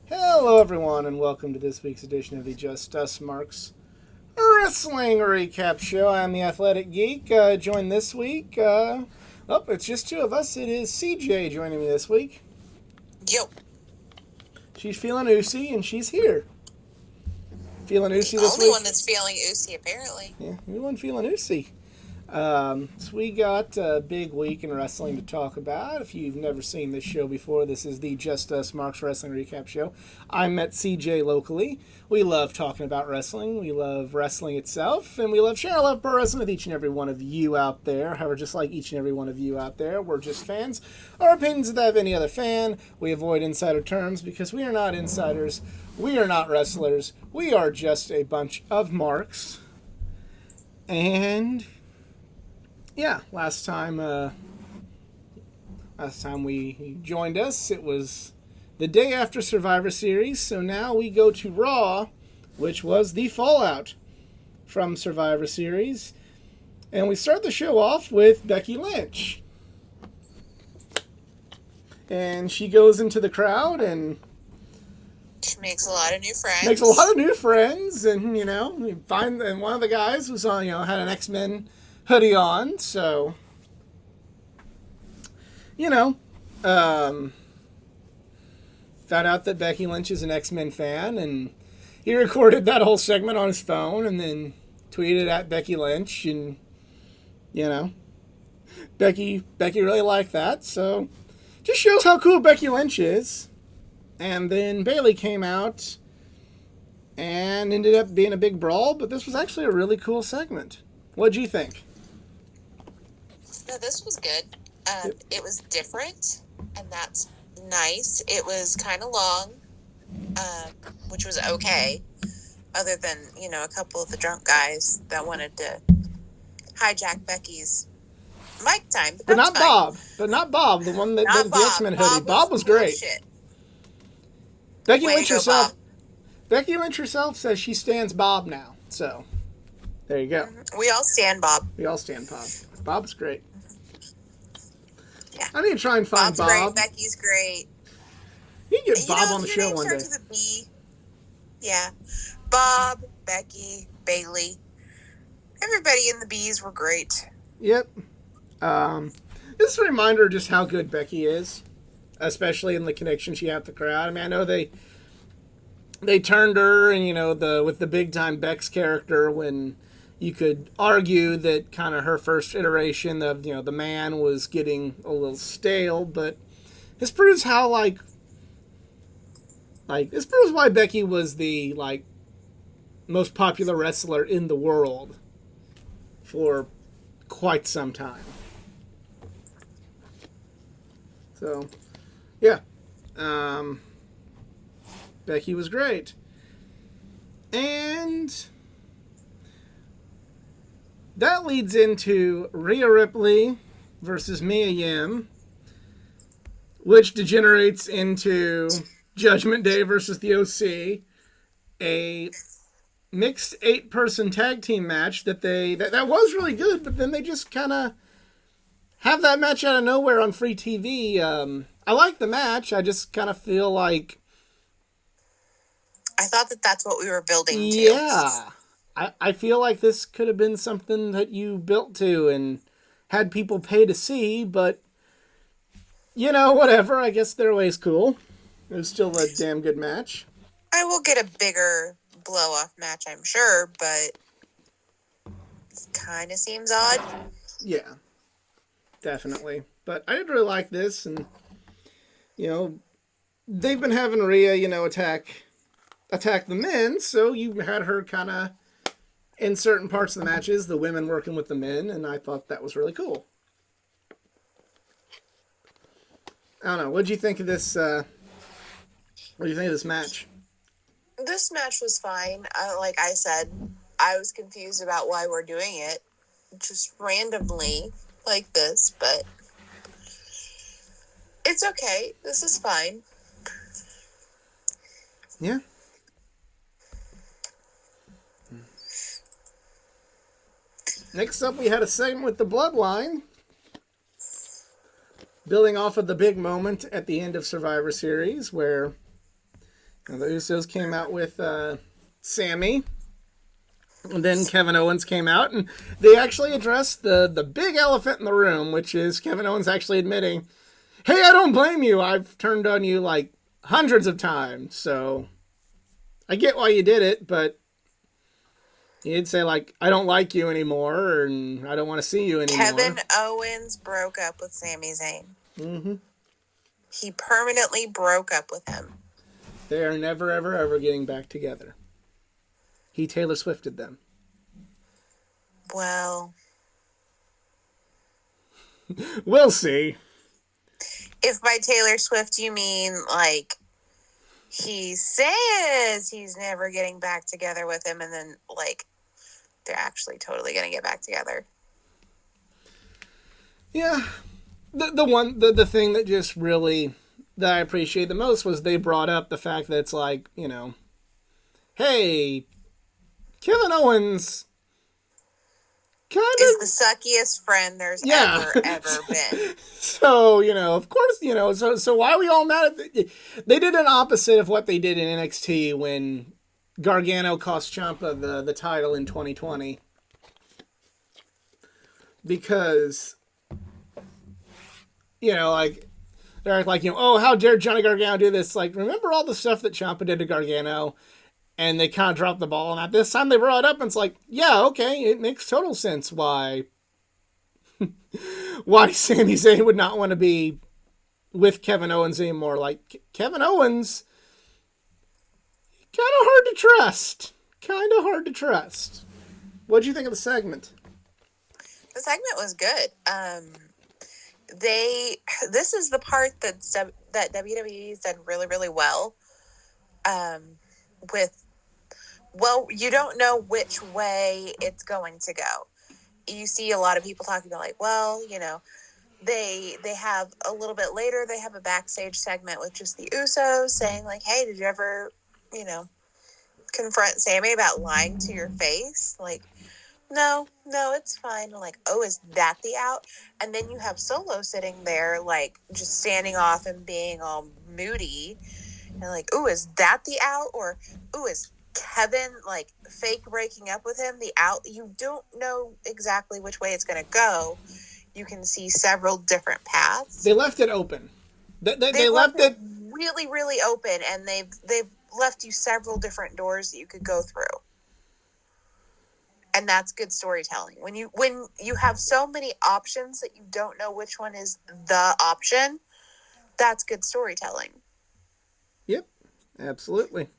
Hello, everyone, and welcome to this week's edition of the Just Us Marks Wrestling Recap Show. I'm the Athletic Geek. Joined this week, it's just two of us. It is CJ joining me this week. Yo. She's feeling oozy, and she's here. Feeling oozy The this only week? one that's feeling oozy, apparently. Yeah, you're the one feeling oozy. So we got a big week in wrestling to talk about. If you've never seen this show before, this is the Just Us Marks Wrestling Recap Show. I met CJ locally. We love talking about wrestling. We love wrestling itself, and we love sharing love pro wrestling with each and every one of you out there. However, just like each and every one of you out there, we're just fans. Our opinions are that of any other fan. We avoid insider terms because we are not insiders. We are not wrestlers. We are just a bunch of marks. And yeah, last time we joined us, it was the day after Survivor Series. So now we go to Raw, which was the fallout from Survivor Series, and we start the show off with Becky Lynch, and she goes into the crowd and She makes a lot of new friends. makes a lot of new friends, and you find and one of the guys was on had an X-Men hoodie on, so found out that Becky Lynch is an X-Men fan, and he recorded that whole segment on his phone and then tweeted at Becky Lynch, and Becky really liked that, so just shows how cool Becky Lynch is. And then Bayley came out and ended up being a big brawl, but this was actually a really cool segment. What'd you think? No, this was good. It was different, and that's nice. It was kind of long, which was okay, other than, a couple of the drunk guys that wanted to hijack Becky's mic time. But not Bob. But not Bob, the one that did the X-Men hoodie. Bob was great. Shit. Becky Way Lynch to go, herself. Bob. Becky Lynch herself says she stands Bob now. So there you go. We all stand Bob. We all stand Bob. Bob's great. Yeah. I need to try and find Bob's Bob. great. Becky's great. You can get Bob on the show one day. Starts with a B. Yeah. Bob, Becky, Bayley. Everybody in the B's were great. Yep. This is a reminder of just how good Becky is, especially in the connection she had with the crowd. I mean, I know they turned her, and with the big time Bex character, when you could argue that kind of her first iteration of the man was getting a little stale, but this proves how this proves why Becky was the most popular wrestler in the world for quite some time. So, yeah. Becky was great. And that leads into Rhea Ripley versus Mia Yim, which degenerates into Judgment Day versus the OC, a mixed 8-person tag team match that was really good, but then they just kind of have that match out of nowhere on free TV. I like the match. I just kind of feel like I thought that's what we were building to. Yeah. I feel like this could have been something that you built to and had people pay to see, but whatever. I guess their way's cool. It was still a damn good match. I will get a bigger blow-off match, I'm sure, but it kind of seems odd. Yeah, definitely. But I did really like this, and they've been having Rhea, attack the men, so you had her kind of in certain parts of the matches, the women working with the men, and I thought that was really cool. I don't know. What did you think of this? What do you think of this match? This match was fine. Like I said, I was confused about why we're doing it just randomly like this, but it's okay. This is fine. Yeah. Next up, we had a segment with the Bloodline, building off of the big moment at the end of Survivor Series where And the Usos came out with Sammy. And then Kevin Owens came out, and they actually addressed the big elephant in the room, which is Kevin Owens actually admitting, hey, I don't blame you. I've turned on you like hundreds of times, so I get why you did it, but he'd say, like, I don't like you anymore, and I don't want to see you anymore. Kevin Owens broke up with Sami Zayn. Mm-hmm. He permanently broke up with him. They are never, ever, ever getting back together. He Taylor Swifted them. Well, we'll see. If by Taylor Swift you mean, like, he says he's never getting back together with him, and then, like, they're actually totally going to get back together. Yeah. The thing that just really, that I appreciate the most was they brought up the fact that it's like, you know, hey, Kevin Owens is the suckiest friend there's ever been. So, you know, of course, you know, so why are we all mad at they did an opposite of what they did in NXT when Gargano cost Ciampa the title in 2020. Because, you know, like, they're like, you know, oh, how dare Johnny Gargano do this? Like, remember all the stuff that Ciampa did to Gargano? And they kind of dropped the ball on that. This time they brought it up, and it's like, yeah, okay, it makes total sense why Sami Zayn would not want to be with Kevin Owens anymore. Like, Kevin Owens, kind of hard to trust. What'd you think of the segment? The segment was good. This is the part that WWE did really, really well. You don't know which way it's going to go. You see a lot of people talking about, like, well, you know, they have a little bit later, they have a backstage segment with just the Usos saying, like, hey, did you ever, you know, confront Sammy about lying to your face? Like, no, it's fine. I'm like, oh, is that the out? And then you have Solo sitting there, like, just standing off and being all moody. And like, ooh, is that the out? Or, ooh, is Kevin, like, fake breaking up with him the out? You don't know exactly which way it's going to go. You can see several different paths. They left it open. They left it really, really open, and they've left you several different doors that you could go through. And that's good storytelling. When you have so many options that you don't know which one is the option, that's good storytelling. Yep, absolutely.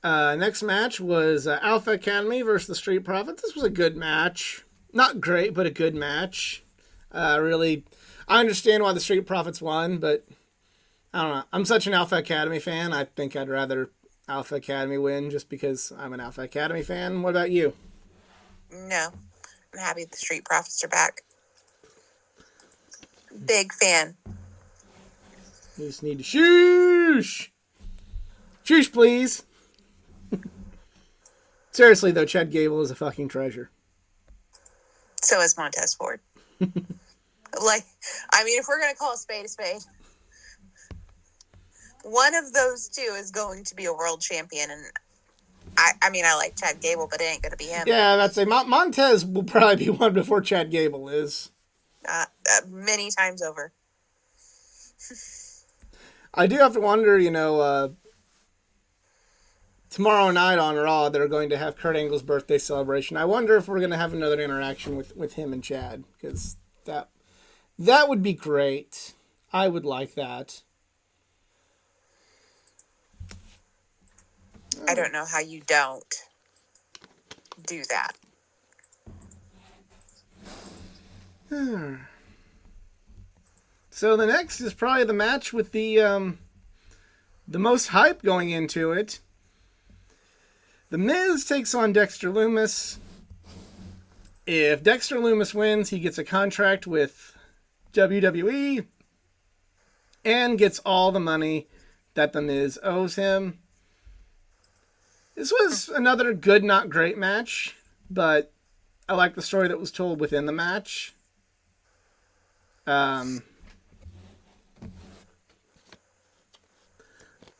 Next match was Alpha Academy versus the Street Profits. This was a good match. Not great, but a good match. Really, I understand why the Street Profits won, but I don't know. I'm such an Alpha Academy fan. I think I'd rather Alpha Academy win just because I'm an Alpha Academy fan. What about you? No. I'm happy the Street Profits are back. Big fan. You just need to shoosh! Shoosh, please! Seriously, though, Chad Gable is a fucking treasure. So is Montez Ford. Like, I mean, if we're going to call a spade, one of those two is going to be a world champion. And I mean, I like Chad Gable, but it ain't going to be him. Yeah, that's a Montez will probably be one before Chad Gable is. Many times over. I do have to wonder, you know, tomorrow night on Raw, they're going to have Kurt Angle's birthday celebration. I wonder if we're going to have another interaction with him and Chad, because that would be great. I would like that. I don't know how you don't do that. So the next is probably the match with the most hype going into it. The Miz takes on Dexter Lumis. If Dexter Lumis wins, he gets a contract with WWE and gets all the money that the Miz owes him. This was another good, not great match, but I like the story that was told within the match.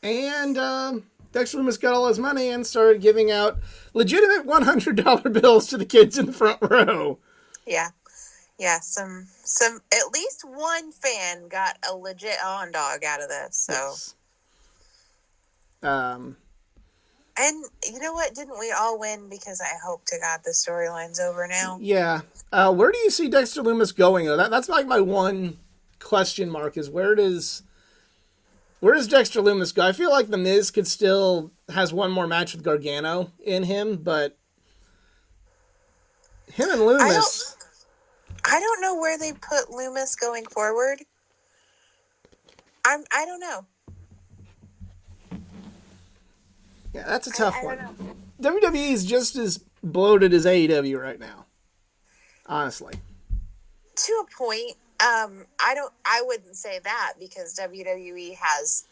And Dexter Loomis got all his money and started giving out legitimate $100 bills to the kids in the front row. Yeah. Yeah, some at least one fan got a legit on dog out of this. So Yes. And you know what? Didn't we all win? Because I hope to God the storyline's over now. Yeah. Where do you see Dexter Loomis going? That's like my one question mark is where does Dexter Loomis go? I feel like The Miz could still has one more match with Gargano in him, but him and Loomis. I don't know where they put Loomis going forward. I don't know. Yeah, that's a tough one. WWE is just as bloated as AEW right now. Honestly. To a point. I wouldn't say that because WWE has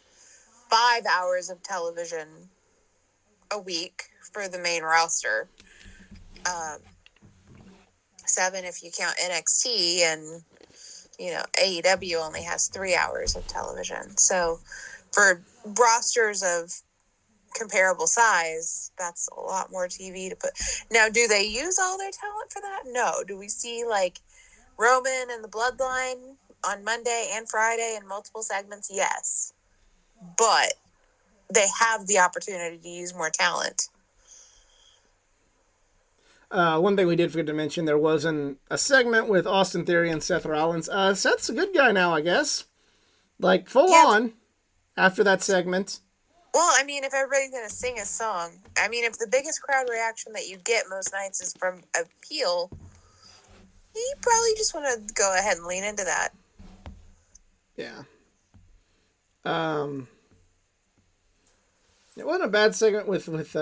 5 hours of television a week for the main roster. 7 if you count NXT, and AEW only has 3 hours of television. So for rosters of comparable size, that's a lot more TV to put. Now, do they use all their talent for that? No. Do we see like Roman and the Bloodline on Monday and Friday in multiple segments? Yes. But they have the opportunity to use more talent. One thing we did forget to mention, there was a segment with Austin Theory and Seth Rollins. Seth's a good guy now, I guess. Like, full on after that segment. Well, I mean, if everybody's going to sing a song, I mean, if the biggest crowd reaction that you get most nights is from a heel, you probably just want to go ahead and lean into that. Yeah. It wasn't a bad segment with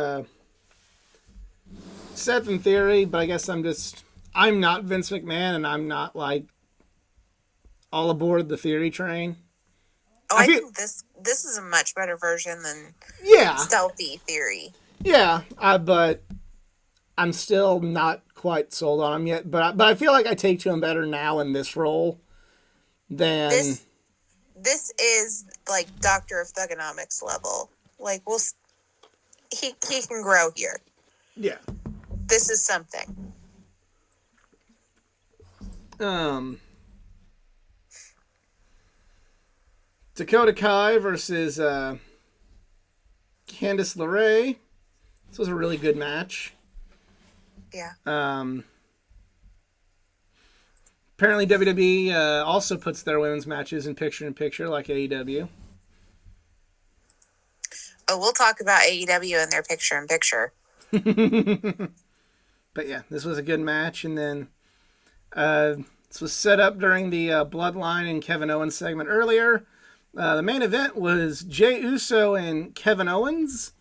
Seth and Theory, but I guess I'm not Vince McMahon, and I'm not like all aboard the Theory train. Oh, I think this is a much better version than Stealthy Theory. Yeah, but I'm still not quite sold on him yet. But I feel like I take to him better now in this role than this is like Doctor of Thugonomics level. Like he can grow here. Yeah. This is something. Dakota Kai versus Candice LeRae. This was a really good match. Yeah. Apparently WWE also puts their women's matches in picture like AEW. Oh, we'll talk about AEW and their picture-in-picture. But yeah, this was a good match. And then this was set up during the Bloodline and Kevin Owens segment earlier. The main event was Jey Uso and Kevin Owens.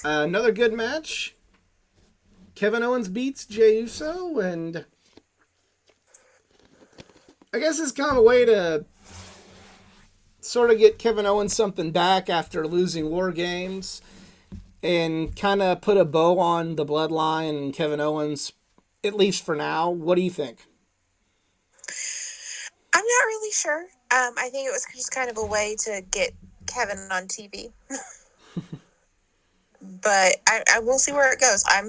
Another good match. Kevin Owens beats Jey Uso, and I guess it's kind of a way to sort of get Kevin Owens something back after losing War Games and kind of put a bow on the Bloodline and Kevin Owens, at least for now. What do you think? I'm not really sure. I think it was just kind of a way to get Kevin on TV. But I will see where it goes. I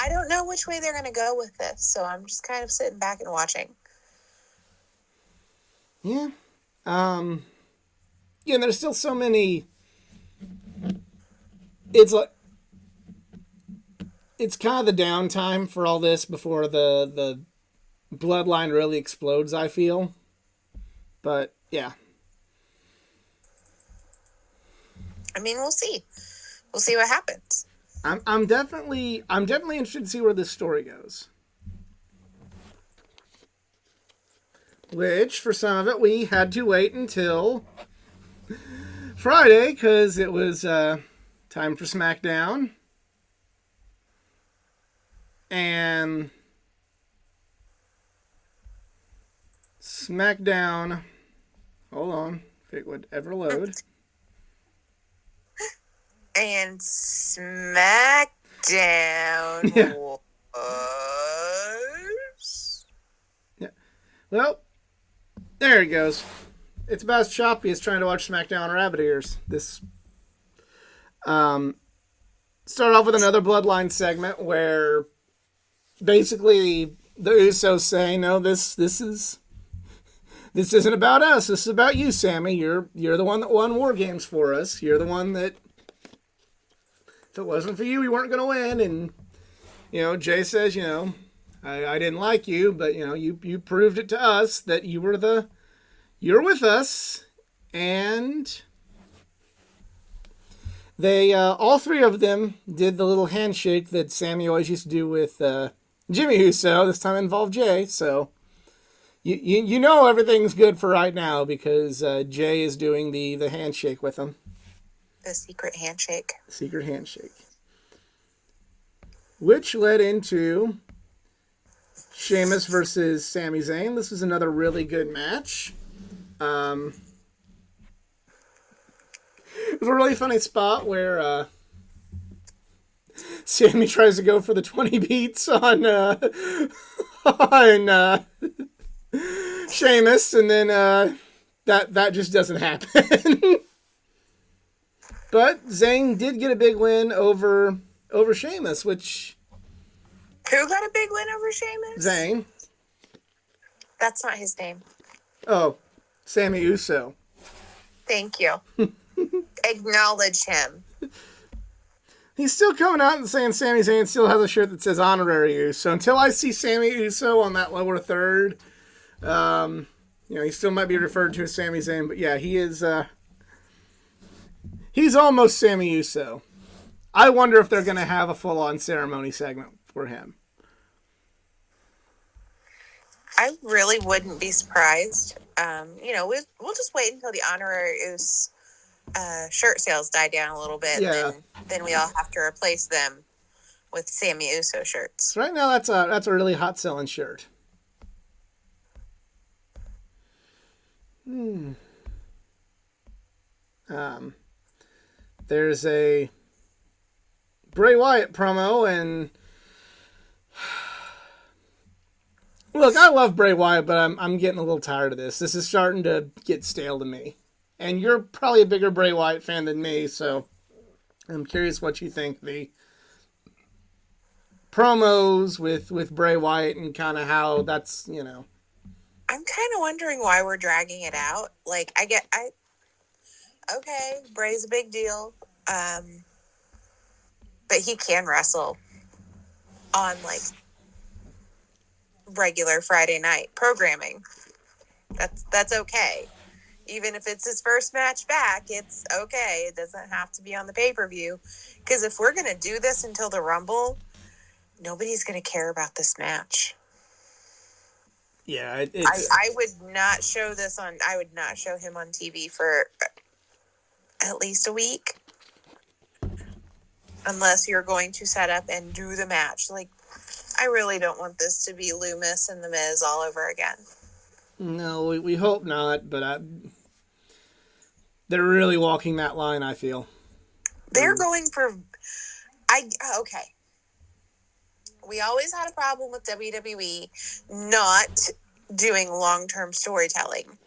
don't know which way they're going to go with this, so I'm just kind of sitting back and watching. Yeah. Yeah, there's still so many. It's like it's kind of the downtime for all this before the Bloodline really explodes, I feel. But yeah. I mean, we'll see. We'll see what happens. I'm definitely interested to see where this story goes. Which, for some of it, we had to wait until Friday because it was time for SmackDown. And SmackDown. Hold on. If it would ever load. And SmackDown was... Yeah. Well, there it goes. It's about as choppy as trying to watch SmackDown Rabbit Ears. This start off with another Bloodline segment where basically the Usos say, "No, this isn't about us. This is about you, Sammy. You're the one that won War Games for us. You're the one that if it wasn't for you, we weren't going to win." And Jay says, I didn't like you, but you proved it to us that you're with us. And they all three of them did the little handshake that Sammy always used to do with Jimmy Uso. This time it involved Jay. So you know everything's good for right now because Jay is doing the handshake with him. The secret handshake. Secret handshake. Which led into Sheamus versus Sami Zayn. This was another really good match. It was a really funny spot where Sammy tries to go for the 20 beats on Sheamus, and then that just doesn't happen. But Zayn did get a big win over Sheamus, which... Who got a big win over Sheamus? Zayn. That's not his name. Oh, Sammy Uso. Thank you. Acknowledge him. He's still coming out and saying Sami Zayn still has a shirt that says Honorary Uso. Until I see Sammy Uso on that lower third, he still might be referred to as Sami Zayn. But yeah, he is... he's almost Sammy Uso. I wonder if they're going to have a full-on ceremony segment for him. I really wouldn't be surprised. We'll just wait until the Honorary Uso shirt sales die down a little bit. Yeah. And then we all have to replace them with Sammy Uso shirts. So right now, that's a really hot selling shirt. There's a Bray Wyatt promo, and look, I love Bray Wyatt, but I'm getting a little tired of this. This is starting to get stale to me. And you're probably a bigger Bray Wyatt fan than me, so I'm curious what you think. The promos with Bray Wyatt and kind of how that's, I'm kind of wondering why we're dragging it out. Like, okay, Bray's a big deal. But he can wrestle on, like, regular Friday night programming. That's okay. Even if it's his first match back, it's okay. It doesn't have to be on the pay-per-view. Because if we're going to do this until the Rumble, nobody's going to care about this match. Yeah, I would not show him on TV for at least a week. Unless you're going to set up and do the match. Like, I really don't want this to be Loomis and The Miz all over again. No, we hope not, but they're really walking that line, I feel. They're going for... Okay. We always had a problem with WWE not doing long-term storytelling.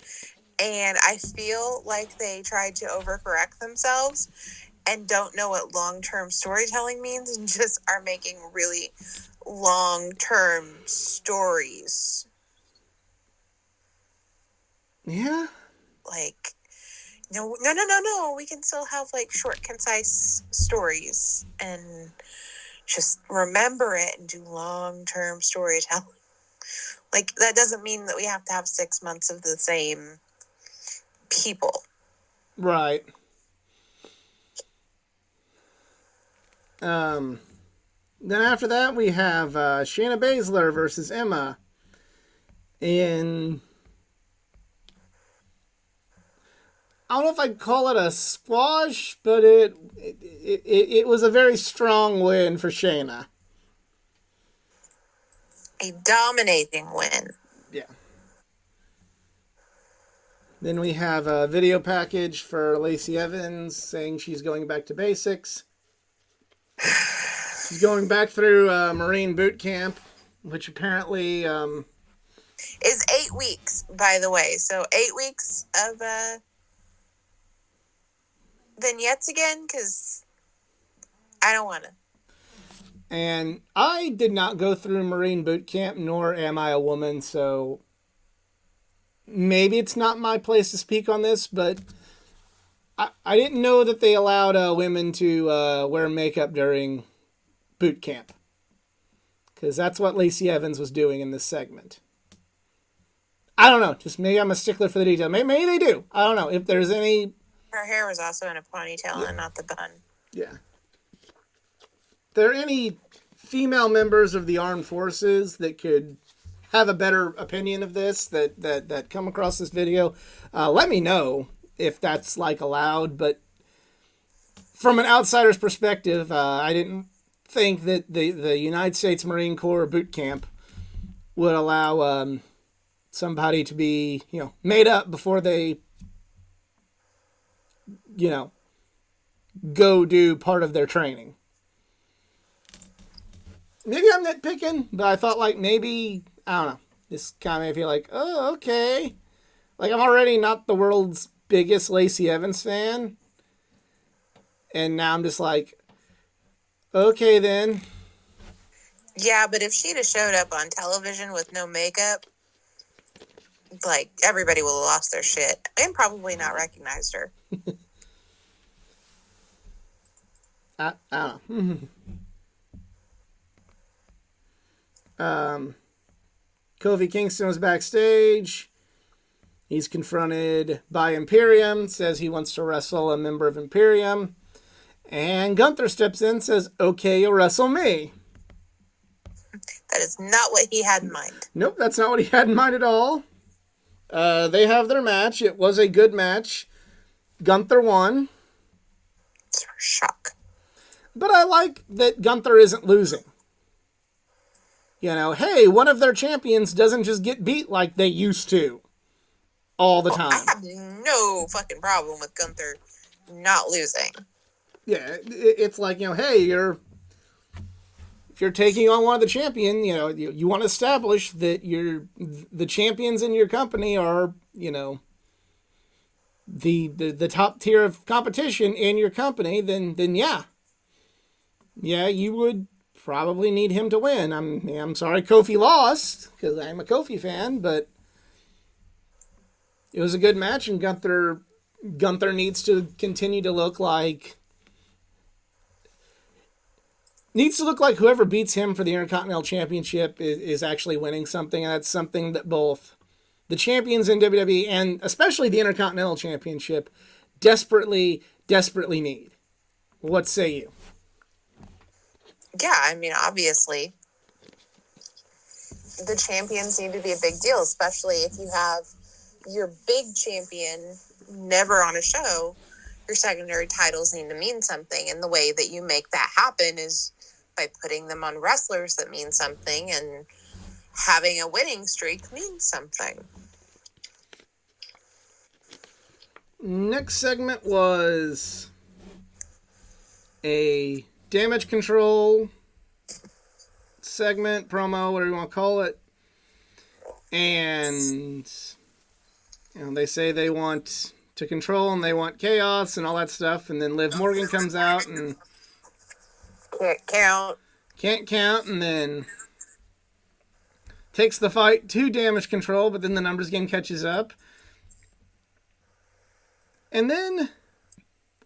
And I feel like they tried to overcorrect themselves and don't know what long-term storytelling means and just are making really long-term stories. Yeah? Like, no. We can still have, like, short, concise stories and just remember it and do long-term storytelling. Like, that doesn't mean that we have to have 6 months of the same people. Right. Then after that, we have Shayna Baszler versus Emma in... I don't know if I'd call it a squash, but it was a very strong win for Shayna. A dominating win. Yeah. Then we have a video package for Lacey Evans saying she's going back to basics. She's going back through Marine boot camp, which apparently... Is 8 weeks, by the way. So 8 weeks of vignettes again, because I don't want to. And I did not go through Marine boot camp, nor am I a woman, so maybe it's not my place to speak on this, but I didn't know that they allowed women to wear makeup during boot camp. Because that's what Lacey Evans was doing in this segment. I don't know. Just maybe I'm a stickler for the detail. Maybe they do. I don't know. If there's any... Her hair was also in a ponytail and not the bun. Yeah. If there are any female members of the armed forces that could have a better opinion of this, that come across this video, let me know if that's like allowed. But from an outsider's perspective, I didn't think that the United States Marine Corps boot camp would allow somebody to be, made up before they, go do part of their training. Maybe I'm nitpicking, but I thought maybe, I don't know, this kind of made me feel like, oh, okay. I'm already not the world's biggest Lacey Evans fan. And now I'm just okay then. Yeah, but if she'd have showed up on television with no makeup, everybody would have lost their shit and probably not recognized her. I don't know. Kofi Kingston was backstage. He's confronted by Imperium, says he wants to wrestle a member of Imperium. And Gunther steps in, says, okay, you'll wrestle me. That is not what he had in mind. Nope, that's not what he had in mind at all. They have their match. It was a good match. Gunther won. It's for shock. But I like that Gunther isn't losing. Hey, one of their champions doesn't just get beat like they used to all the time. I have no fucking problem with Gunther not losing. Yeah, it's hey, if you're taking on one of the champion, you want to establish that the champions in your company are, the top tier of competition in your company, then yeah, you would probably need him to win. I'm sorry Kofi lost, because I'm a Kofi fan, but it was a good match, and Gunther needs to continue to look like whoever beats him for the Intercontinental Championship is actually winning something, and that's something that both the champions in WWE and especially the Intercontinental Championship desperately, desperately need. What say you? Yeah, obviously, the champions need to be a big deal, especially if you have your big champion never on a show. Your secondary titles need to mean something, and the way that you make that happen is by putting them on wrestlers that mean something, and having a winning streak means something. Next segment was a Damage Control segment, promo, whatever you want to call it. And they say they want to control and they want chaos and all that stuff, and then Liv Morgan comes out and can't count, and then takes the fight to Damage Control, but then the numbers game catches up. And then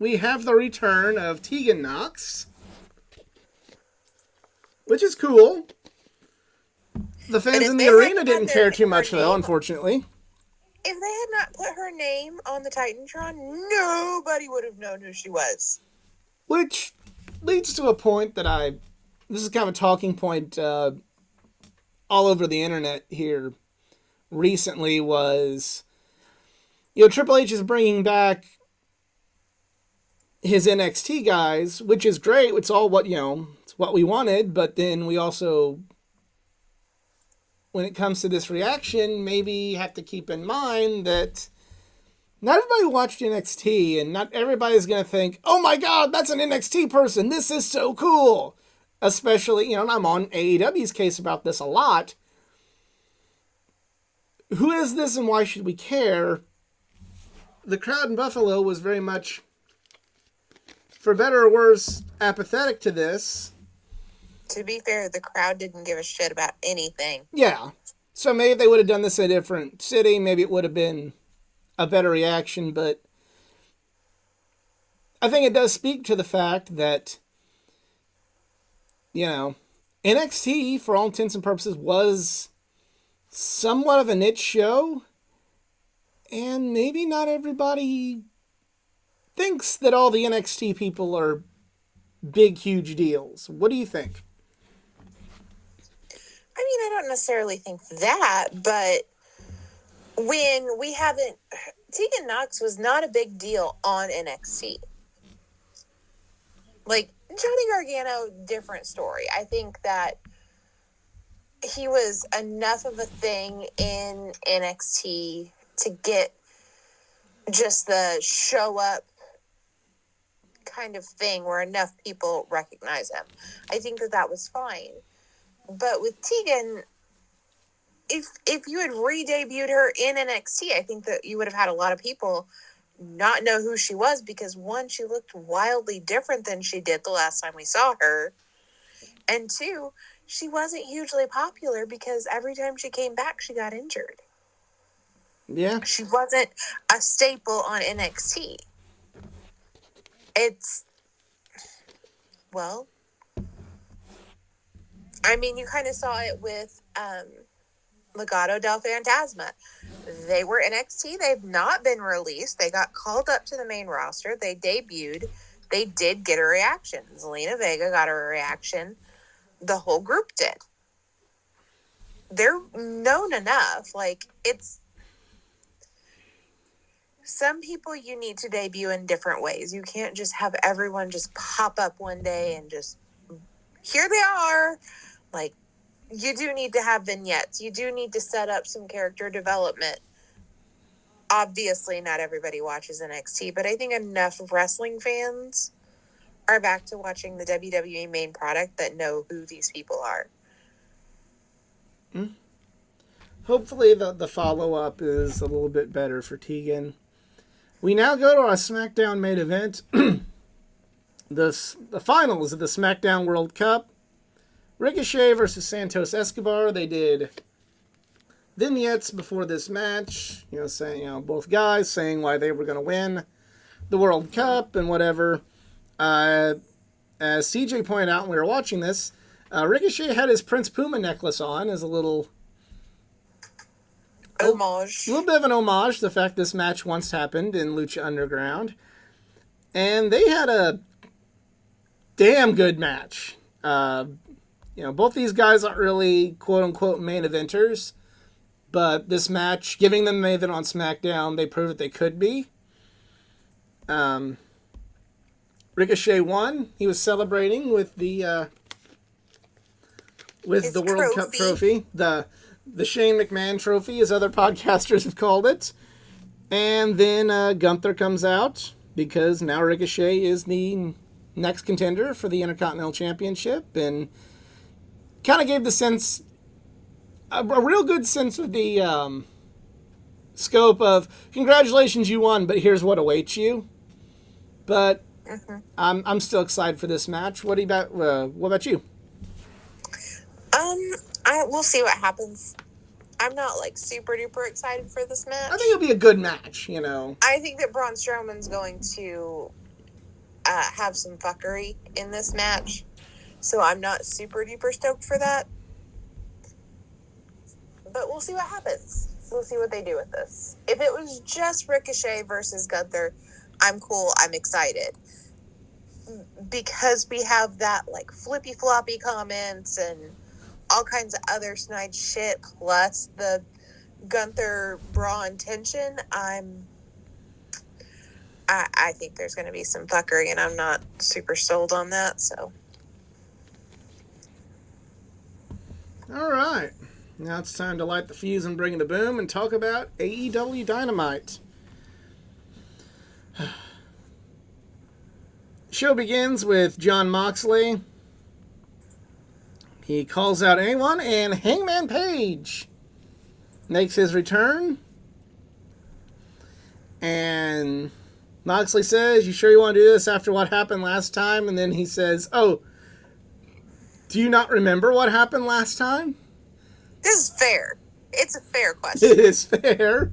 we have the return of Tegan Nox, which is cool. The fans in the arena didn't care too much, though, unfortunately. If they had not put her name on the Titantron, nobody would have known who she was. Which leads to a point that this is kind of a talking point all over the internet here recently, was, Triple H is bringing back his NXT guys, which is great. It's all what, it's what we wanted, but then we also, when it comes to this reaction, maybe have to keep in mind that not everybody watched NXT, and not everybody's going to think, oh my God, that's an NXT person. This is so cool. Especially, and I'm on AEW's case about this a lot. who is this and why should we care? The crowd in Buffalo was very much, for better or worse, apathetic to this. To be fair, the crowd didn't give a shit about anything. Yeah. So maybe if they would have done this in a different city, maybe it would have been a better reaction, but I think it does speak to the fact that, you know, NXT, for all intents and purposes, was somewhat of a niche show, and maybe not everybody thinks that all the NXT people are big, huge deals. What do you think? I mean, I don't necessarily think that, but when we haven't... Tegan Knox was not a big deal on NXT. Like, Johnny Gargano, different story. I think that he was enough of a thing in NXT to get just the show up kind of thing where enough people recognize him. I think that was fine. But with Tegan, if you had re-debuted her in NXT, I think that you would have had a lot of people not know who she was because, one, she looked wildly different than she did the last time we saw her. And two, she wasn't hugely popular because every time she came back, she got injured. Yeah. She wasn't a staple on NXT. Well, I mean, you kind of saw it with Legado del Fantasma. They were NXT. They've not been released. They got called up to the main roster. They debuted. They did get a reaction. Zelina Vega got a reaction. The whole group did. They're known enough. Like, it's... Some people you need to debut in different ways. You can't just have everyone just pop up one day and just... Here they are! Like, you do need to have vignettes. You do need to set up some character development. Obviously, not everybody watches NXT, but I think enough wrestling fans are back to watching the WWE main product that know who these people are. Hopefully the follow-up is a little bit better for Tegan. We now go to our SmackDown main event. The finals of the SmackDown World Cup. Ricochet versus Santos Escobar. They did vignettes before this match, saying, both guys saying why they were going to win the World Cup and whatever. As CJ pointed out when we were watching this, Ricochet had his Prince Puma necklace on as a little homage. A little bit of an homage to the fact this match once happened in Lucha Underground. And they had a damn good match. Both these guys aren't really quote-unquote main eventers, but this match, giving them main event on SmackDown, they proved that they could be. Ricochet won. He was celebrating with the World Cup trophy, the Shane McMahon trophy, as other podcasters have called it. And then Gunther comes out because now Ricochet is the next contender for the Intercontinental Championship, and kind of gave the sense, a real good sense of the scope of, congratulations, you won, but here's what awaits you. But I'm still excited for this match. What about you? We'll see what happens. I'm not super duper excited for this match. I think it'll be a good match, I think that Braun Strowman's going to have some fuckery in this match. So I'm not super duper stoked for that. But we'll see what happens. We'll see what they do with this. If it was just Ricochet versus Gunther, I'm cool. I'm excited. Because we have that flippy floppy comments and all kinds of other snide shit, plus the Gunther Braun tension, I think there's going to be some fuckery, and I'm not super sold on that, so. All right. Now it's time to light the fuse and bring the boom and talk about AEW Dynamite. Show begins with Jon Moxley. He calls out anyone, and Hangman Page makes his return. And Moxley says, "You sure you want to do this after what happened last time?" And then he says, "Oh, do you not remember what happened last time?" This is fair. It's a fair question. It is fair.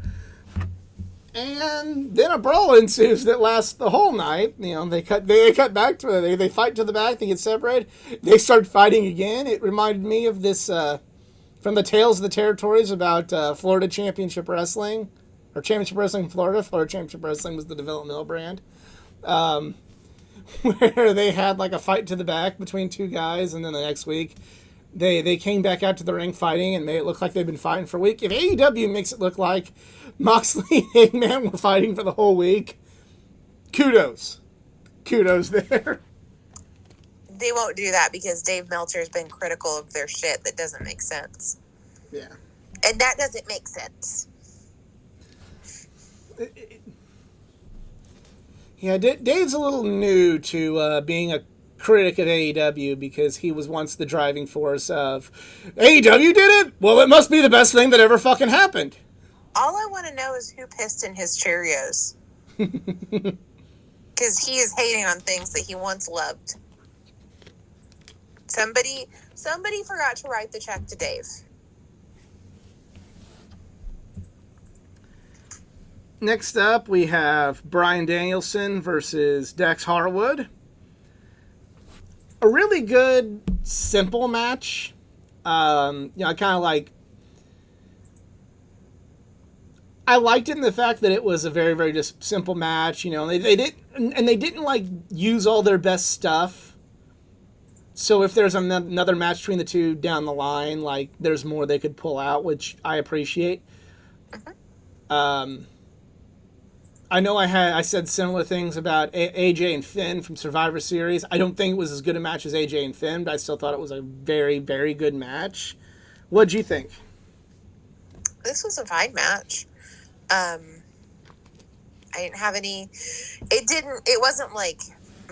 And then a brawl ensues that lasts the whole night. You know, they cut back to it. They fight to the back. They get separated. They start fighting again. It reminded me of this from the Tales of the Territories about Florida Championship Wrestling, or Championship Wrestling in Florida. Florida Championship Wrestling was the developmental brand, where they had like a fight to the back between two guys, and then the next week they came back out to the ring fighting and made it look like they've been fighting for a week. If AEW makes it look like Moxley and Hangman were fighting for the whole week, kudos there. They won't do that because Dave Meltzer's been critical of their shit that doesn't make sense. Yeah. And that doesn't make sense. Yeah, Dave's a little new to being a critic at AEW because he was once the driving force of AEW did it? Well, it must be the best thing that ever fucking happened. All I want to know is who pissed in his Cheerios. Because he is hating on things that he once loved. Somebody forgot to write the check to Dave. Next up, we have Bryan Danielson versus Dax Harwood. A really good, simple match. Kind of like... I liked it in the fact that it was a very, very just simple match. You know, they didn't like use all their best stuff. So if there's another match between the two down the line, like there's more they could pull out, which I appreciate. I know I said similar things about AJ and Finn from Survivor Series. I don't think it was as good a match as AJ and Finn, but I still thought it was a very, very good match. What'd you think? This was a fine match. I didn't have any... It wasn't like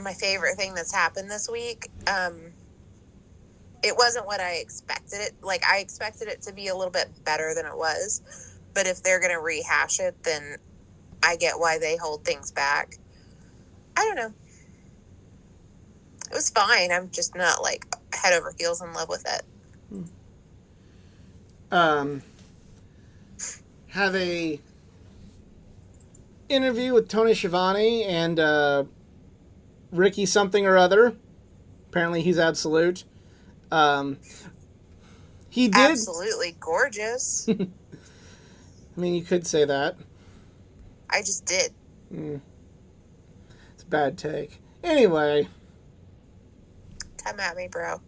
my favorite thing that's happened this week. It wasn't what I expected it. Like, I expected it to be a little bit better than it was. But if they're going to rehash it, then I get why they hold things back. I don't know. It was fine. I'm just not, like, head over heels in love with it. Have a interview with Tony Schiavone and Ricky something or other. Apparently he's absolute. He did... Absolutely gorgeous. I mean, you could say that. I just did. It's a bad take. Anyway. Come at me, bro.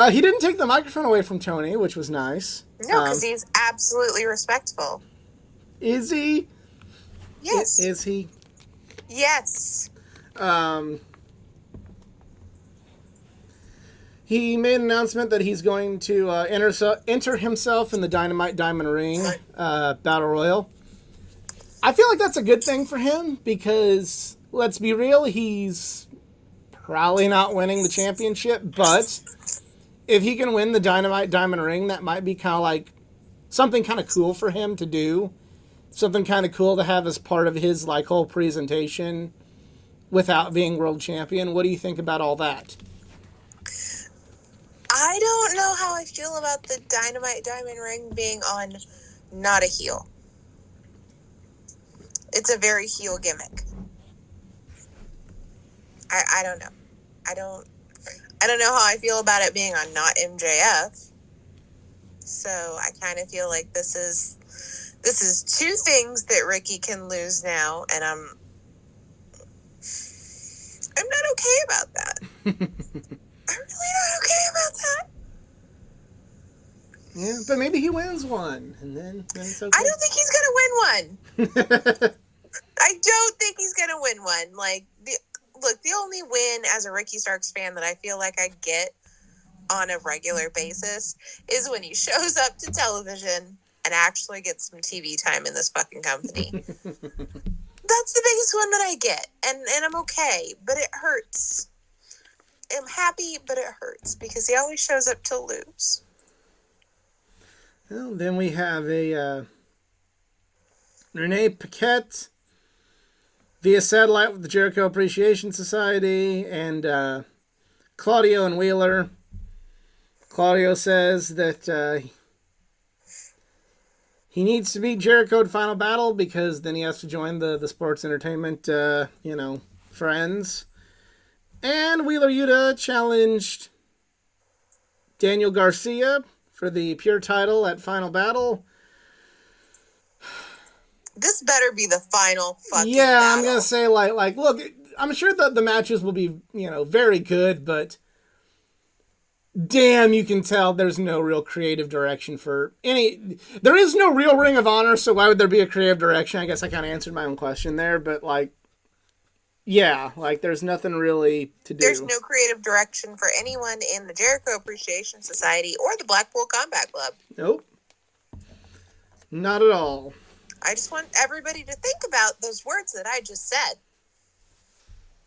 He didn't take the microphone away from Tony, which was nice. No, because he's absolutely respectful. Is he? Yes. Is he? Yes. He made an announcement that he's going to enter himself in the Dynamite Diamond Ring Battle Royal. I feel like that's a good thing for him because, let's be real, he's probably not winning the championship, but if he can win the Dynamite Diamond Ring, that might be kind of like something kind of cool for him to do. Something kind of cool to have as part of his like whole presentation without being world champion. What do you think about all that? I don't know how I feel about the Dynamite Diamond Ring being on not a heel. It's a very heel gimmick. I don't know. I don't know how I feel about it being on not MJF. So I kind of feel like this is two things that Ricky can lose now, and I'm not okay about that. I'm really not okay about that. Yeah, but maybe he wins one, and then it's okay. I don't think he's gonna win one. I don't think he's gonna win one. Like, the only win as a Ricky Starks fan that I feel like I get on a regular basis is when he shows up to television and actually gets some TV time in this fucking company. That's the biggest one that I get, and I'm okay, but it hurts. I'm happy, but it hurts because he always shows up to lose. Well, then we have a Renee Paquette via satellite with the Jericho Appreciation Society and Claudio and Wheeler. Claudio says that he needs to beat Jericho at Final Battle because then he has to join the sports entertainment, friends. And Wheeler Yuta challenged Daniel Garcia for the pure title at Final Battle. This better be the final fucking Yeah, battle. I'm gonna say look, I'm sure that the matches will be very good, but damn, you can tell there's no real creative direction for any. There is no real Ring of Honor, so why would there be a creative direction? I guess I kind of answered my own question there, but there's nothing really to do. There's no creative direction for anyone in the Jericho Appreciation Society or the Blackpool Combat Club. Nope, not at all. I just want everybody to think about those words that I just said.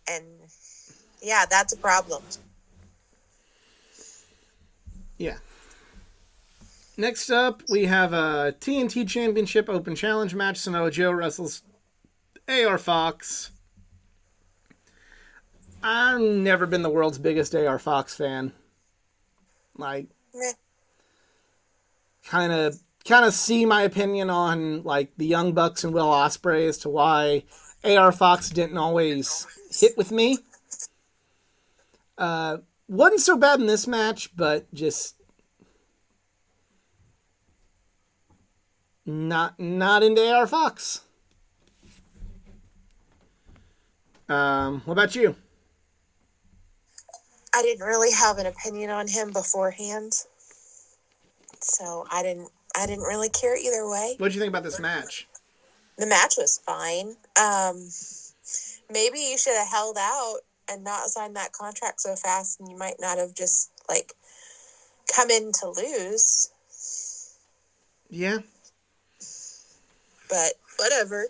And yeah, that's a problem. Yeah. Next up, we have a TNT Championship Open Challenge match. Samoa Joe wrestles AR Fox. I've never been the world's biggest AR Fox fan. Kind of see my opinion on the Young Bucks and Will Ospreay as to why AR Fox didn't always hit with me. Wasn't so bad in this match, but just not into AR Fox. What about you? I didn't really have an opinion on him beforehand, so I didn't really care either way. What did you think about this match? The match was fine. Maybe you should have held out and not signed that contract so fast, and you might not have just come in to lose. Yeah. But whatever.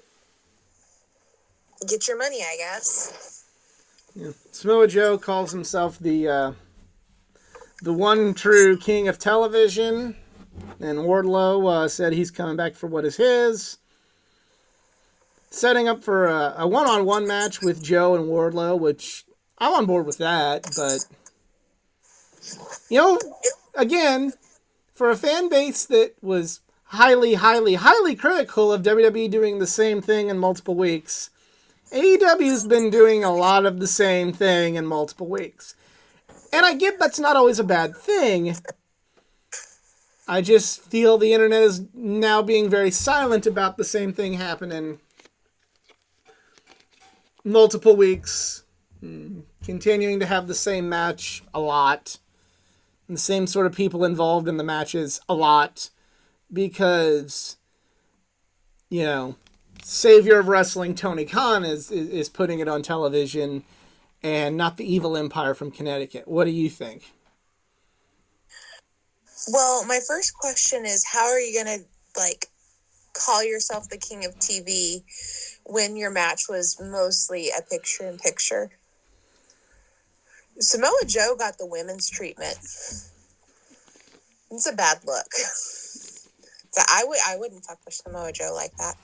Get your money, I guess. Yeah. Samoa Joe calls himself the one true king of television, and Wardlow said he's coming back for what is his. Setting up for a one-on-one match with Joe and Wardlow, which I'm on board with that, but again, for a fan base that was highly, highly, highly critical of WWE doing the same thing in multiple weeks, AEW's been doing a lot of the same thing in multiple weeks. And I get that's not always a bad thing. I just feel the internet is now being very silent about the same thing happening multiple weeks, continuing to have the same match a lot, and the same sort of people involved in the matches a lot, because, savior of wrestling Tony Khan is putting it on television, and not the evil empire from Connecticut. What do you think? Well, my first question is, how are you going to, call yourself the king of TV when your match was mostly a picture-in-picture? Samoa Joe got the women's treatment. It's a bad look. So I wouldn't fuck with Samoa Joe like that.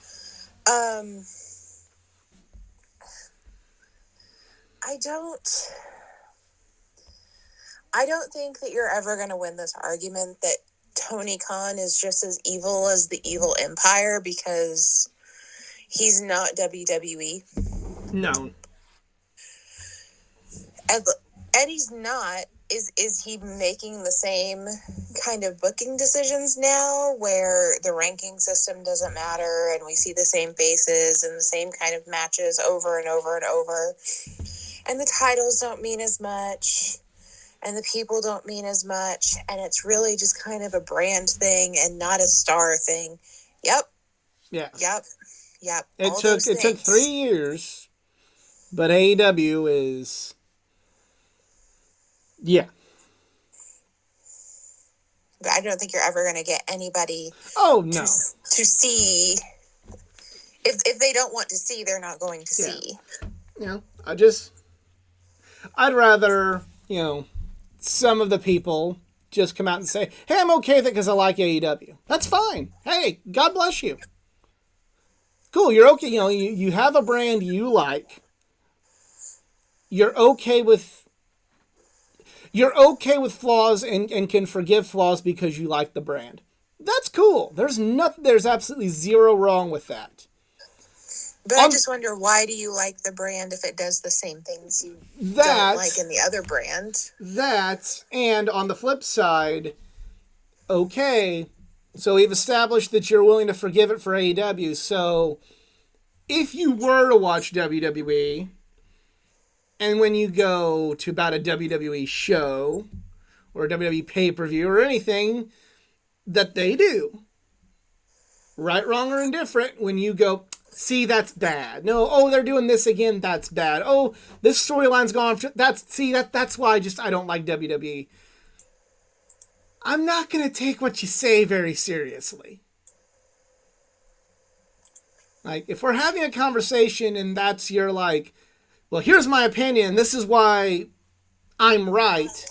I don't think that you're ever going to win this argument that Tony Khan is just as evil as the evil empire, because he's not WWE. No. And he's not. Is he making the same kind of booking decisions now, where the ranking system doesn't matter and we see the same faces and the same kind of matches over and over and over, and the titles don't mean as much and the people don't mean as much, and it's really just kind of a brand thing and not a star thing? Yep. Yeah. Yep. It took 3 years, but AEW is... Yeah. But I don't think you're ever going to get anybody to see. If they don't want to see, they're not going to see. I'd rather, some of the people just come out and say, hey, I'm okay with it because I like AEW. That's fine. Hey, God bless you. Cool, you're okay. You know, you have a brand you like. You're okay with flaws and can forgive flaws because you like the brand. That's cool. There's absolutely zero wrong with that. But I just wonder, why do you like the brand if it does the same things you don't like in the other brand? And on the flip side, okay, so we've established that you're willing to forgive it for AEW. So if you were to watch WWE, and when you go to about a WWE show or a WWE pay-per-view or anything that they do, right, wrong, or indifferent, when you go, see, that's bad. No, oh, they're doing this again, that's bad. Oh, this storyline's gone. That's why I don't like WWE. I'm not going to take what you say very seriously. Like, if we're having a conversation and that's your, like, well, here's my opinion, this is why I'm right,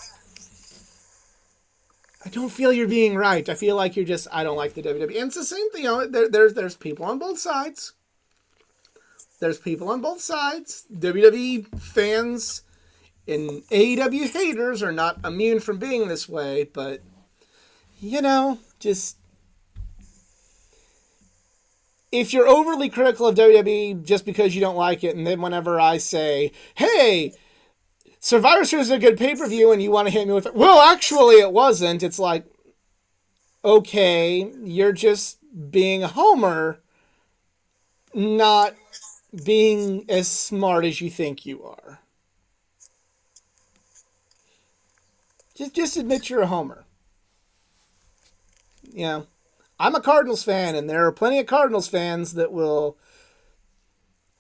I don't feel you're being right. I feel like I don't like the WWE. And it's the same thing, you know, there's people on both sides. There's people on both sides. WWE fans and AEW haters are not immune from being this way, but, you know, just, if you're overly critical of WWE just because you don't like it, and then whenever I say, hey, Survivor Series is a good pay-per-view, and you want to hit me with, well, actually it wasn't, it's like, okay, you're just being a homer, not being as smart as you think you are. Just admit you're a homer. You know, I'm a Cardinals fan, and there are plenty of Cardinals fans that will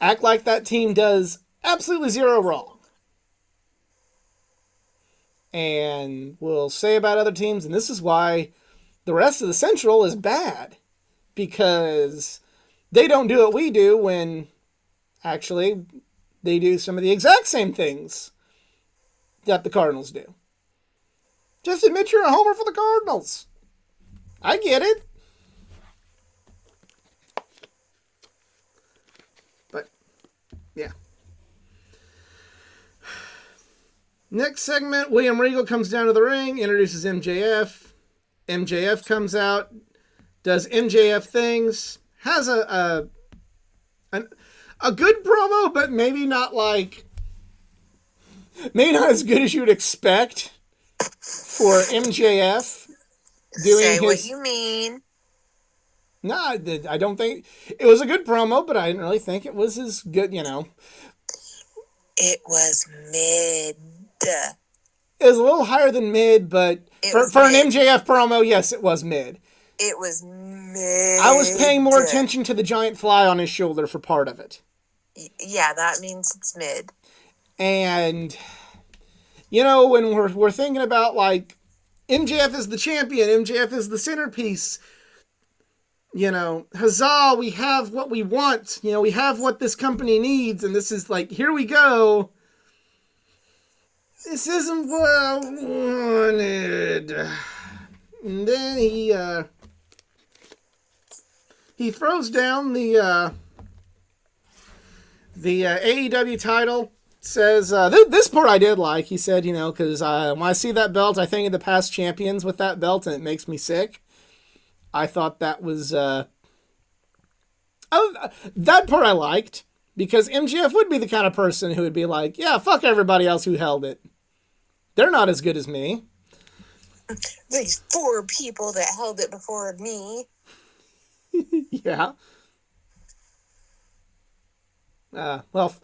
act like that team does absolutely zero wrong. And will say about other teams, and this is why the rest of the Central is bad, because they don't do what we do when actually they do some of the exact same things that the Cardinals do. Just admit you're a homer for the Cardinals. I get it. But, yeah. Next segment, William Regal comes down to the ring, introduces MJF. MJF comes out, does MJF things, has a good promo, but maybe not as good as you would expect for MJF doing Say what you mean. No, I don't think it was a good promo, but I didn't really think it was as good, you know. It was mid. It was a little higher than mid, but for an MJF promo, yes, it was mid. It was mid. I was paying more attention to the giant fly on his shoulder for part of it. Yeah, that means it's mid. And, you know, when we're thinking about, like, MJF is the champion, MJF is the centerpiece, you know, huzzah, we have what we want, you know, we have what this company needs, and this is like, here we go. This isn't what I wanted. And then he throws down the AEW title, says, this part I did like, he said, you know, because when I see that belt, I think of the past champions with that belt, and it makes me sick. I thought that was, that part I liked, because MJF would be the kind of person who would be like, yeah, fuck everybody else who held it. They're not as good as me. These 4 people that held it before me. Yeah. Well, let's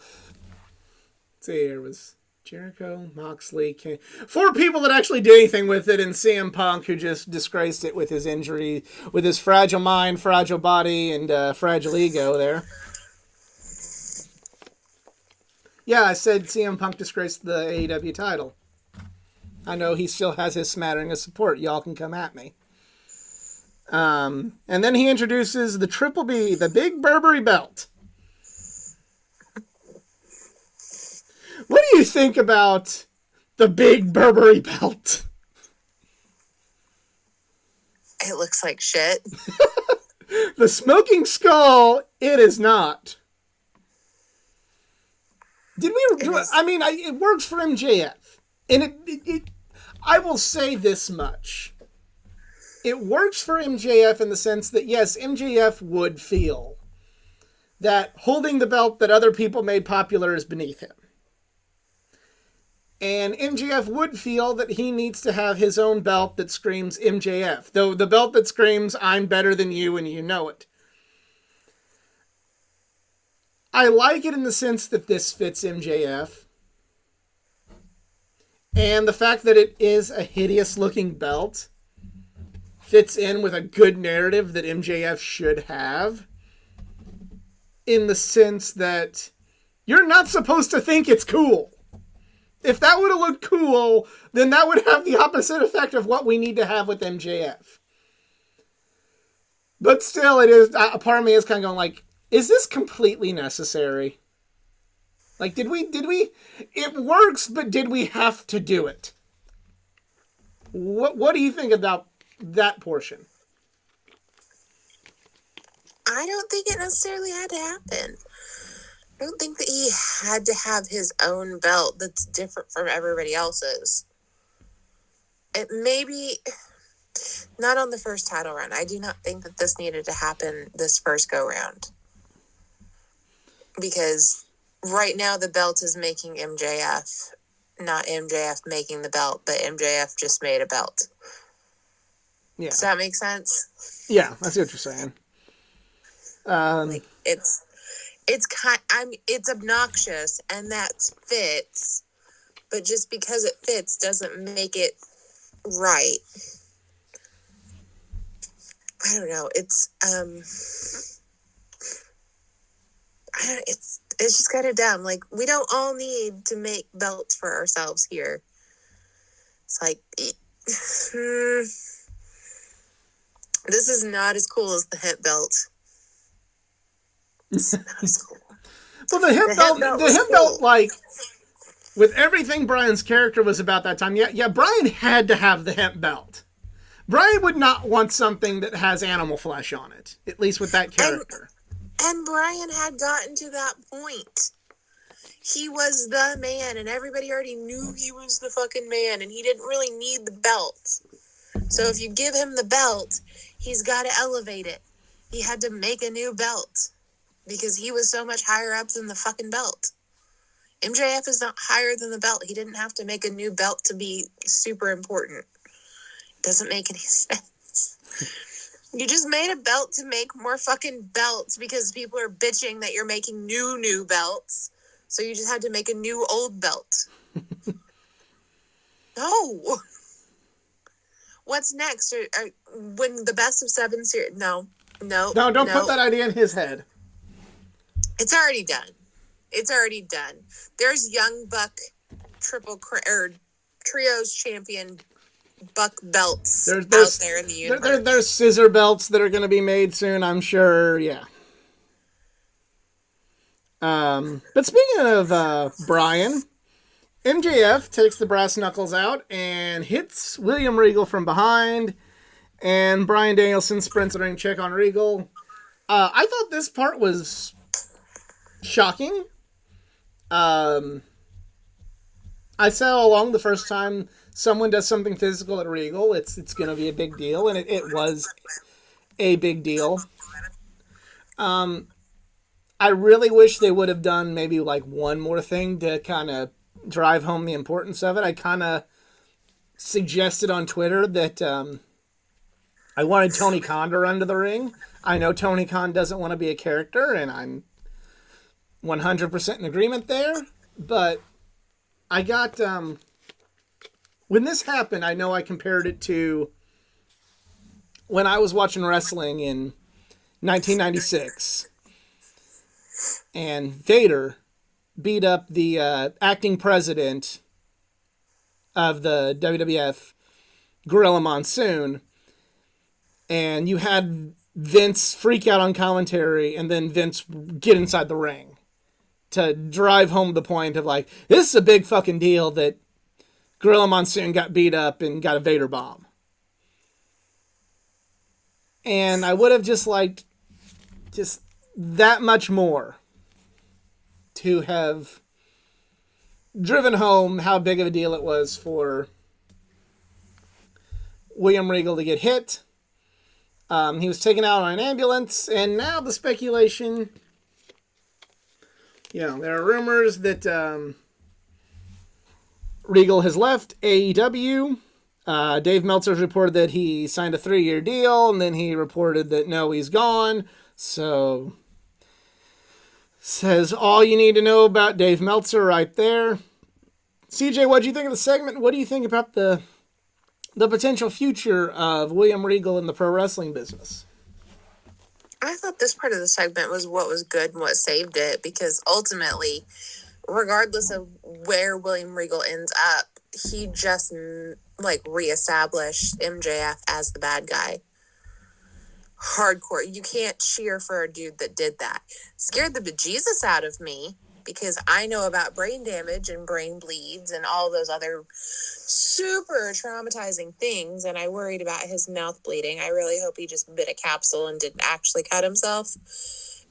see, there was Jericho, Moxley, 4 people that actually did anything with it, and CM Punk, who just disgraced it with his injury, with his fragile mind, fragile body, and fragile ego there. Yeah, I said CM Punk disgraced the AEW title. I know he still has his smattering of support. Y'all can come at me. And then he introduces the Triple B, the Big Burberry belt. What do you think about the Big Burberry belt? It looks like shit. The Smoking Skull, it is not. Did we do it? I mean, it works for MJF. And I will say this much. It works for MJF in the sense that, yes, MJF would feel that holding the belt that other people made popular is beneath him. And MJF would feel that he needs to have his own belt that screams MJF. Though the belt that screams, I'm better than you and you know it. I like it in the sense that this fits MJF. And the fact that it is a hideous looking belt fits in with a good narrative that MJF should have. In the sense that you're not supposed to think it's cool. If that would have looked cool, then that would have the opposite effect of what we need to have with MJF. But still, it is, a part of me is kind of going like, is this completely necessary? Like, did we, it works, but did we have to do it? What do you think about that portion? I don't think it necessarily had to happen. I don't think that he had to have his own belt that's different from everybody else's. It maybe not on the first title run. I do not think that this needed to happen this first go round. Because right now the belt is making MJF, not MJF making the belt, but MJF just made a belt. Yeah. Does that make sense? Yeah, I see what you're saying. Like it's obnoxious and that fits, but just because it fits doesn't make it right. I don't know. It's just kind of dumb. Like, we don't all need to make belts for ourselves here. It's like, this is not as cool as the hemp belt. It's not as cool. Well, the hemp belt, like, with everything Brian's character was about that time, yeah, Brian had to have the hemp belt. Brian would not want something that has animal flesh on it, at least with that character. And Brian had gotten to that point. He was the man, and everybody already knew he was the fucking man, and he didn't really need the belt. So if you give him the belt, he's got to elevate it. He had to make a new belt because he was so much higher up than the fucking belt. MJF is not higher than the belt. He didn't have to make a new belt to be super important. It doesn't make any sense. You just made a belt to make more fucking belts because people are bitching that you're making new belts. So you just had to make a new old belt. No. What's next? When the best of 7 series? No, don't put that idea in his head. It's already done. There's Young Buck Trios champion Buck belts out there in the universe. There's scissor belts that are going to be made soon, I'm sure. Yeah. But speaking of Brian, MJF takes the brass knuckles out and hits William Regal from behind, and Bryan Danielson sprints a ring check on Regal. I thought this part was shocking. I said all along the first time someone does something physical at Regal, it's going to be a big deal, and it was a big deal. I really wish they would have done maybe like one more thing to kind of drive home the importance of it. I kind of suggested on Twitter that I wanted Tony Khan to run to the ring. I know Tony Khan doesn't want to be a character, and I'm 100% in agreement there. But I got... when this happened, I know I compared it to when I was watching wrestling in 1996. And Vader beat up the acting president of the WWF, Gorilla Monsoon. And you had Vince freak out on commentary and then Vince get inside the ring to drive home the point of like, this is a big fucking deal that Gorilla Monsoon got beat up and got a Vader bomb. And I would have just liked just that much more to have driven home how big of a deal it was for William Regal to get hit. He was taken out on an ambulance, and now the speculation, there are rumors that Regal has left AEW. Dave Meltzer's reported that he signed a 3-year deal, and then he reported that no, he's gone. So, says all you need to know about Dave Meltzer right there. CJ, what do you think of the segment? What do you think about the potential future of William Regal in the pro wrestling business? I thought this part of the segment was what was good and what saved it, because ultimately, regardless of where William Regal ends up, he just reestablished MJF as the bad guy. Hardcore. You can't cheer for a dude that did that. Scared the bejesus out of me, because I know about brain damage and brain bleeds and all those other super traumatizing things, and I worried about his mouth bleeding. I really hope he just bit a capsule and didn't actually cut himself,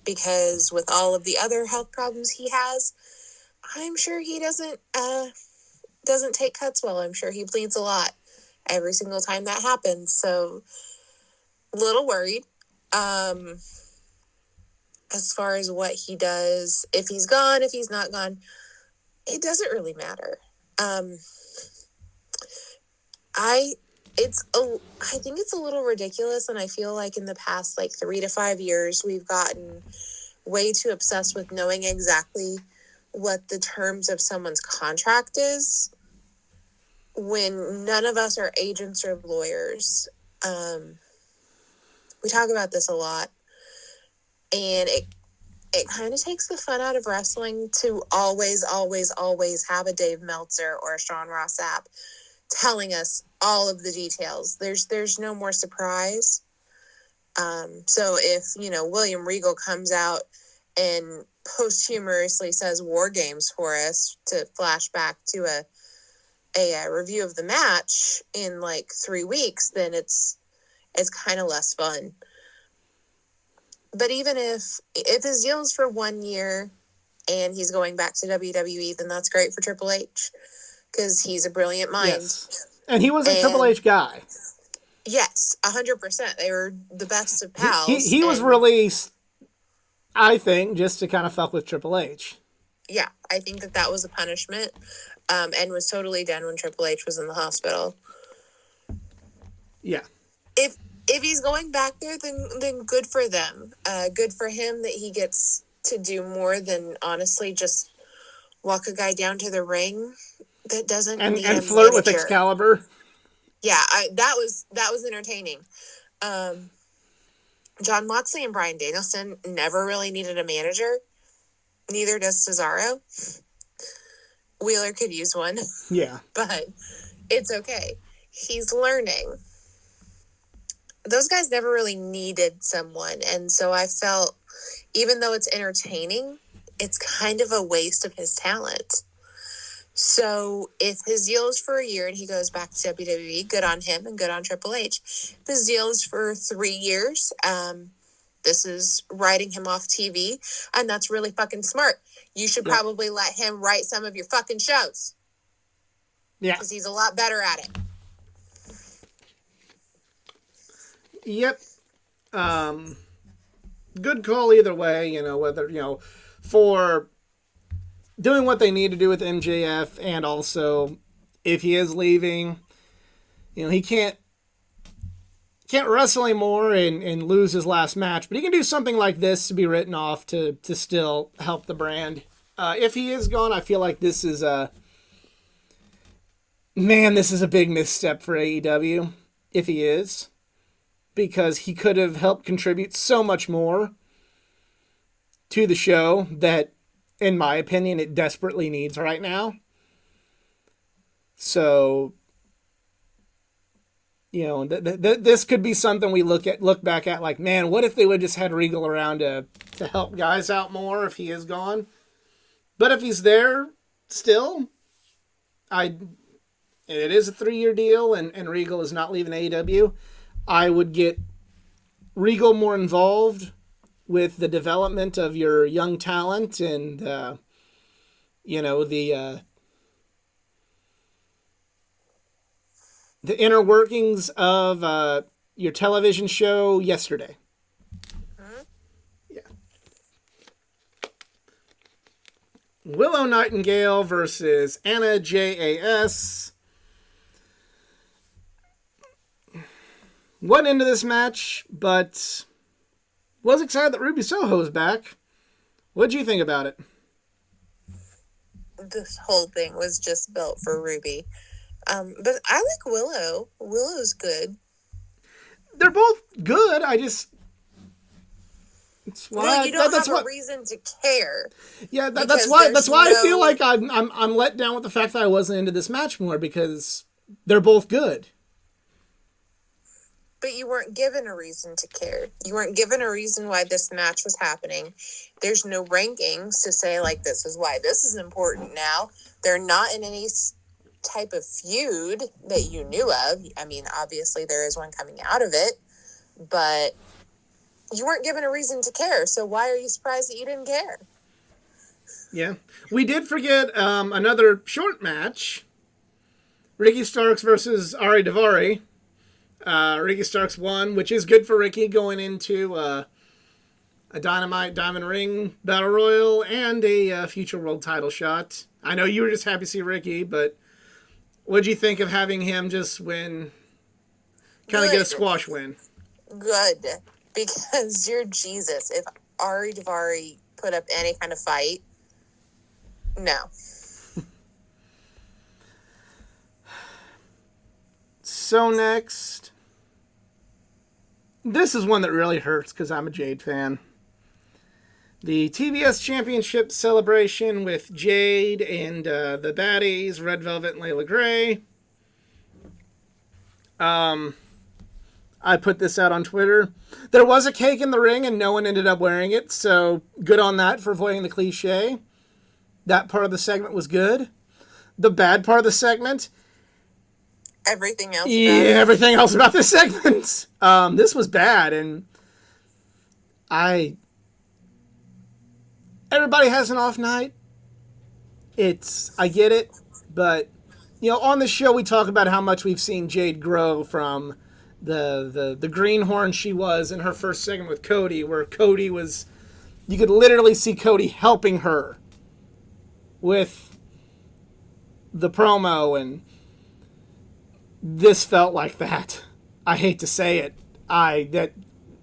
because with all of the other health problems he has, I'm sure he doesn't take cuts well. I'm sure he bleeds a lot every single time that happens. So, little worried. As far as what he does, if he's gone, if he's not gone, it doesn't really matter. I think it's a little ridiculous, and I feel like in the past 3 to 5 years we've gotten way too obsessed with knowing exactly what the terms of someone's contract is, when none of us are agents or lawyers. We talk about this a lot, and it kind of takes the fun out of wrestling to always have a Dave Meltzer or a Sean Ross Sapp telling us all of the details. There's no more surprise. So if, William Regal comes out and posthumously says War Games for us to flash back to a review of the match in 3 weeks, then it's kind of less fun. But even if his deal is for 1 year and he's going back to WWE, then that's great for Triple H, because he's a brilliant mind. Yes. And he was a Triple H guy. Yes, 100%. They were the best of pals. He was released, I think, just to kind of fuck with Triple H. Yeah, I think that was a punishment, and was totally done when Triple H was in the hospital. Yeah. If he's going back there, then good for them. Good for him that he gets to do more than honestly just walk a guy down to the ring that doesn't and flirt with Excalibur. Yeah, that was entertaining. John Moxley and Bryan Danielson never really needed a manager. Neither does Cesaro. Wheeler could use one. Yeah. But it's okay. He's learning. Those guys never really needed someone. And so I felt, even though it's entertaining, it's kind of a waste of his talent. So if his deal is for a year and he goes back to WWE, good on him and good on Triple H. If his deal is for 3 years, this is writing him off TV, and that's really fucking smart. You should probably let him write some of your fucking shows. Yeah. Because he's a lot better at it. Yep. Good call either way, whether, for doing what they need to do with MJF, and also if he is leaving, he can't wrestle anymore and lose his last match, but he can do something like this to be written off to still help the brand. If he is gone, I feel like this is a big misstep for AEW, if he is, because he could have helped contribute so much more to the show that, in my opinion, it desperately needs right now. So, this could be something we look back at like, man, what if they would just had Regal around to help guys out more if he is gone? But if he's there still, it is a 3-year deal, and Regal is not leaving AEW, I would get Regal more involved with the development of your young talent and, the inner workings of your television show yesterday. Hmm? Yeah. Willow Nightingale versus Anna JAS. Wasn't into this match, but was excited that Ruby Soho's back. What'd you think about it? This whole thing was just built for Ruby. But I like Willow. Willow's good. They're both good. It's why Well, you don't that's have what. A reason to care. Yeah, that's because why. there's That's why I feel no- like I'm let down with the fact that I wasn't into this match more because they're both good. But you weren't given a reason to care. You weren't given a reason why this match was happening. There's no rankings to say, like, this is why this is important now. They're not in any type of feud that you knew of. I mean, obviously there is one coming out of it, but you weren't given a reason to care. So why are you surprised that you didn't care? Yeah, we did forget another short match: Ricky Starks versus Ari Daivari. Ricky Starks won, which is good for Ricky going into a Dynamite Diamond Ring Battle Royal and a future world title shot. I know you were just happy to see Ricky, but what'd you think of having him just win, kind of get a squash win? Good. Because you're Jesus. If Ari Daivari put up any kind of fight, no. So next, this is one that really hurts because I'm a Jade fan. The TBS Championship celebration with Jade and the baddies, Red Velvet and Layla Gray. I put this out on Twitter. There was a cake in the ring and no one ended up wearing it, so good on that for avoiding the cliche. That part of the segment was good. The bad part of the segment, Everything else. everything else about this segment. This was bad, and everybody has an off night. I get it, but on the show we talk about how much we've seen Jade grow from the greenhorn she was in her first segment with Cody, where Cody was, you could literally see Cody helping her with the promo, and this felt like that. I hate to say it.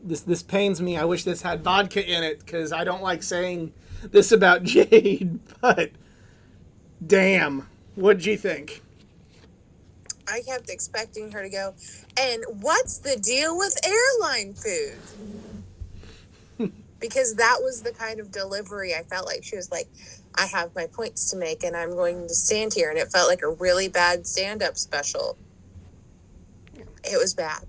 This pains me. I wish this had vodka in it because I don't like saying this about Jade, but damn, what'd you think? I kept expecting her to go, and what's the deal with airline food? Because that was the kind of delivery I felt like. She was like, I have my points to make and I'm going to stand here. And it felt like a really bad stand-up special. It was bad.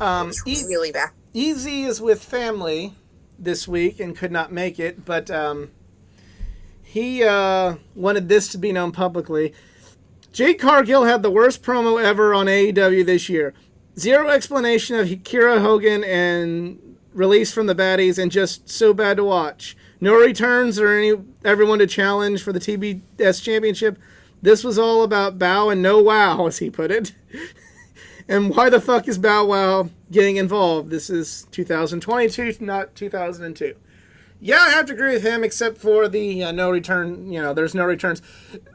It was really bad. Easy is with family this week and could not make it, but he wanted this to be known publicly. Jade Cargill had the worst promo ever on AEW this year. Zero explanation of Kira Hogan and release from the baddies, and just so bad to watch. No returns or everyone to challenge for the TBS Championship. This was all about Bow and no wow, as he put it. And why the fuck is Bow Wow getting involved? This is 2022, not 2002. Yeah, I have to agree with him, except for the no return. There's no returns.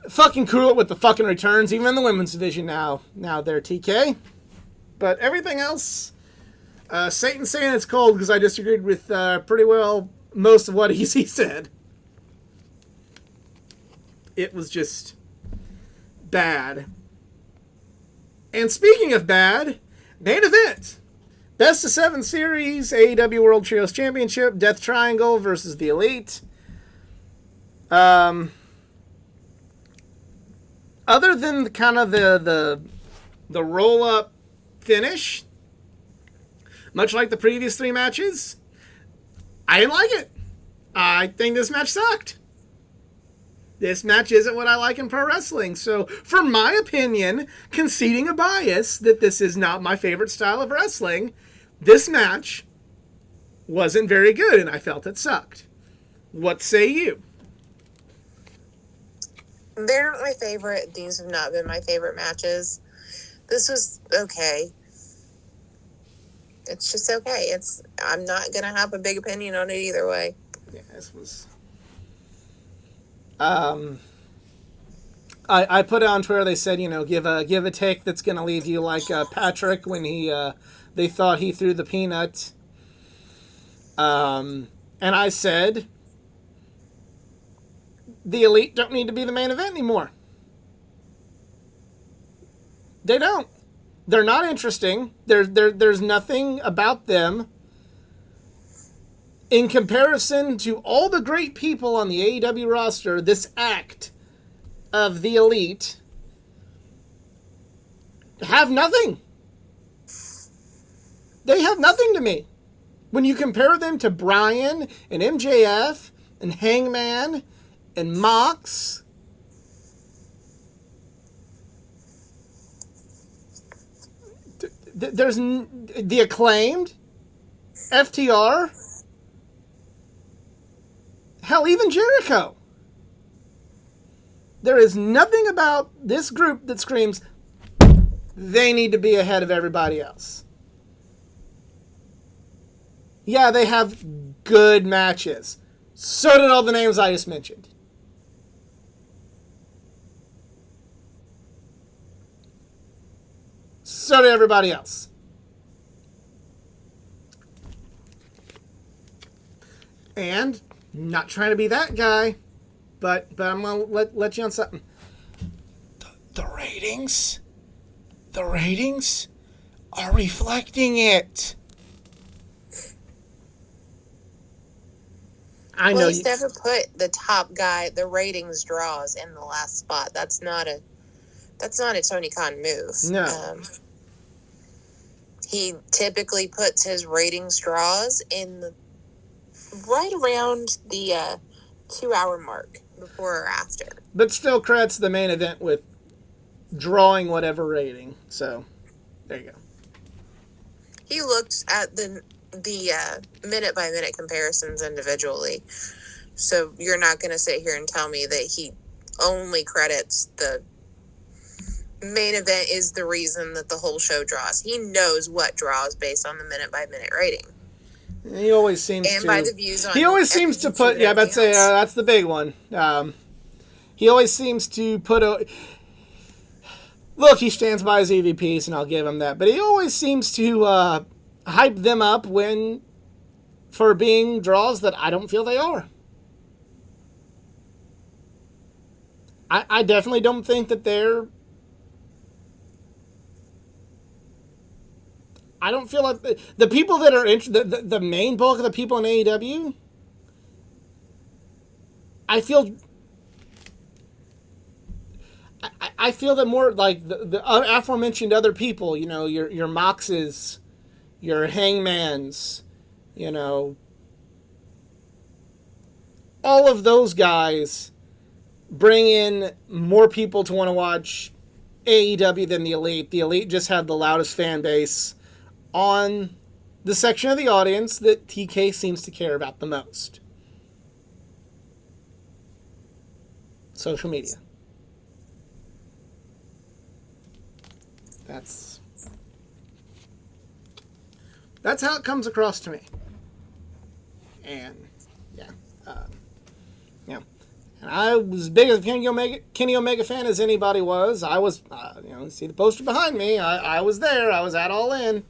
Fucking cool it with the fucking returns, even in the women's division now. Now they're TK. But everything else, Satan's saying it's cold because I disagreed with pretty well most of what he said. It was just bad. And speaking of bad, main event. Best of 7 series, AEW World Trios Championship, Death Triangle versus the Elite. Other than kind of the roll-up finish, much like the previous 3 matches, I didn't like it. I think this match sucked. This match isn't what I like in pro wrestling. So, for my opinion, conceding a bias that this is not my favorite style of wrestling, this match wasn't very good, and I felt it sucked. What say you? They're not my favorite. These have not been my favorite matches. This was okay. It's just okay. I'm not gonna have a big opinion on it either way. Yeah, this was. I put it on Twitter. They said, give a take that's gonna leave you like Patrick when they thought he threw the peanut. And I said, the Elite don't need to be the main event anymore. They don't. They're not interesting. There's nothing about them in comparison to all the great people on the AEW roster. This act of the Elite have nothing. They have nothing to me. When you compare them to Bryan and MJF and Hangman and Mox, there's the Acclaimed, FTR, hell, even Jericho. There is nothing about this group that screams they need to be ahead of everybody else. Yeah, they have good matches. So did all the names I just mentioned. So did everybody else. And, not trying to be that guy, but I'm going to let you on something. The ratings are reflecting it. I know he's never put the top guy, the ratings draws in the last spot. That's not a Tony Khan move. No. He typically puts his ratings draws in right around the 2-hour mark, before or after. But still credits the main event with drawing whatever rating. So, there you go. He looked at the minute by minute comparisons individually. So you're not going to sit here and tell me that he only credits the main event is the reason that the whole show draws. He knows what draws based on the minute by minute rating. He always seems and by the views on he always seems to put, yeah, I'd say that's the big one. He always seems to put look, he stands by his EVPs, and I'll give him that. But he always seems to hype them up for being draws that I don't feel they are. I definitely don't think that they're. I don't feel like the people that are the main bulk of the people in AEW. I feel that more like the aforementioned other people, your Moxes, your Hangmans, all of those guys bring in more people to want to watch AEW than the Elite. The Elite just have the loudest fan base on the section of the audience that TK seems to care about the most. Social media. That's how it comes across to me. And and I was as big a Kenny Omega fan as anybody was. I was, see the poster behind me. I was there. I was at All In.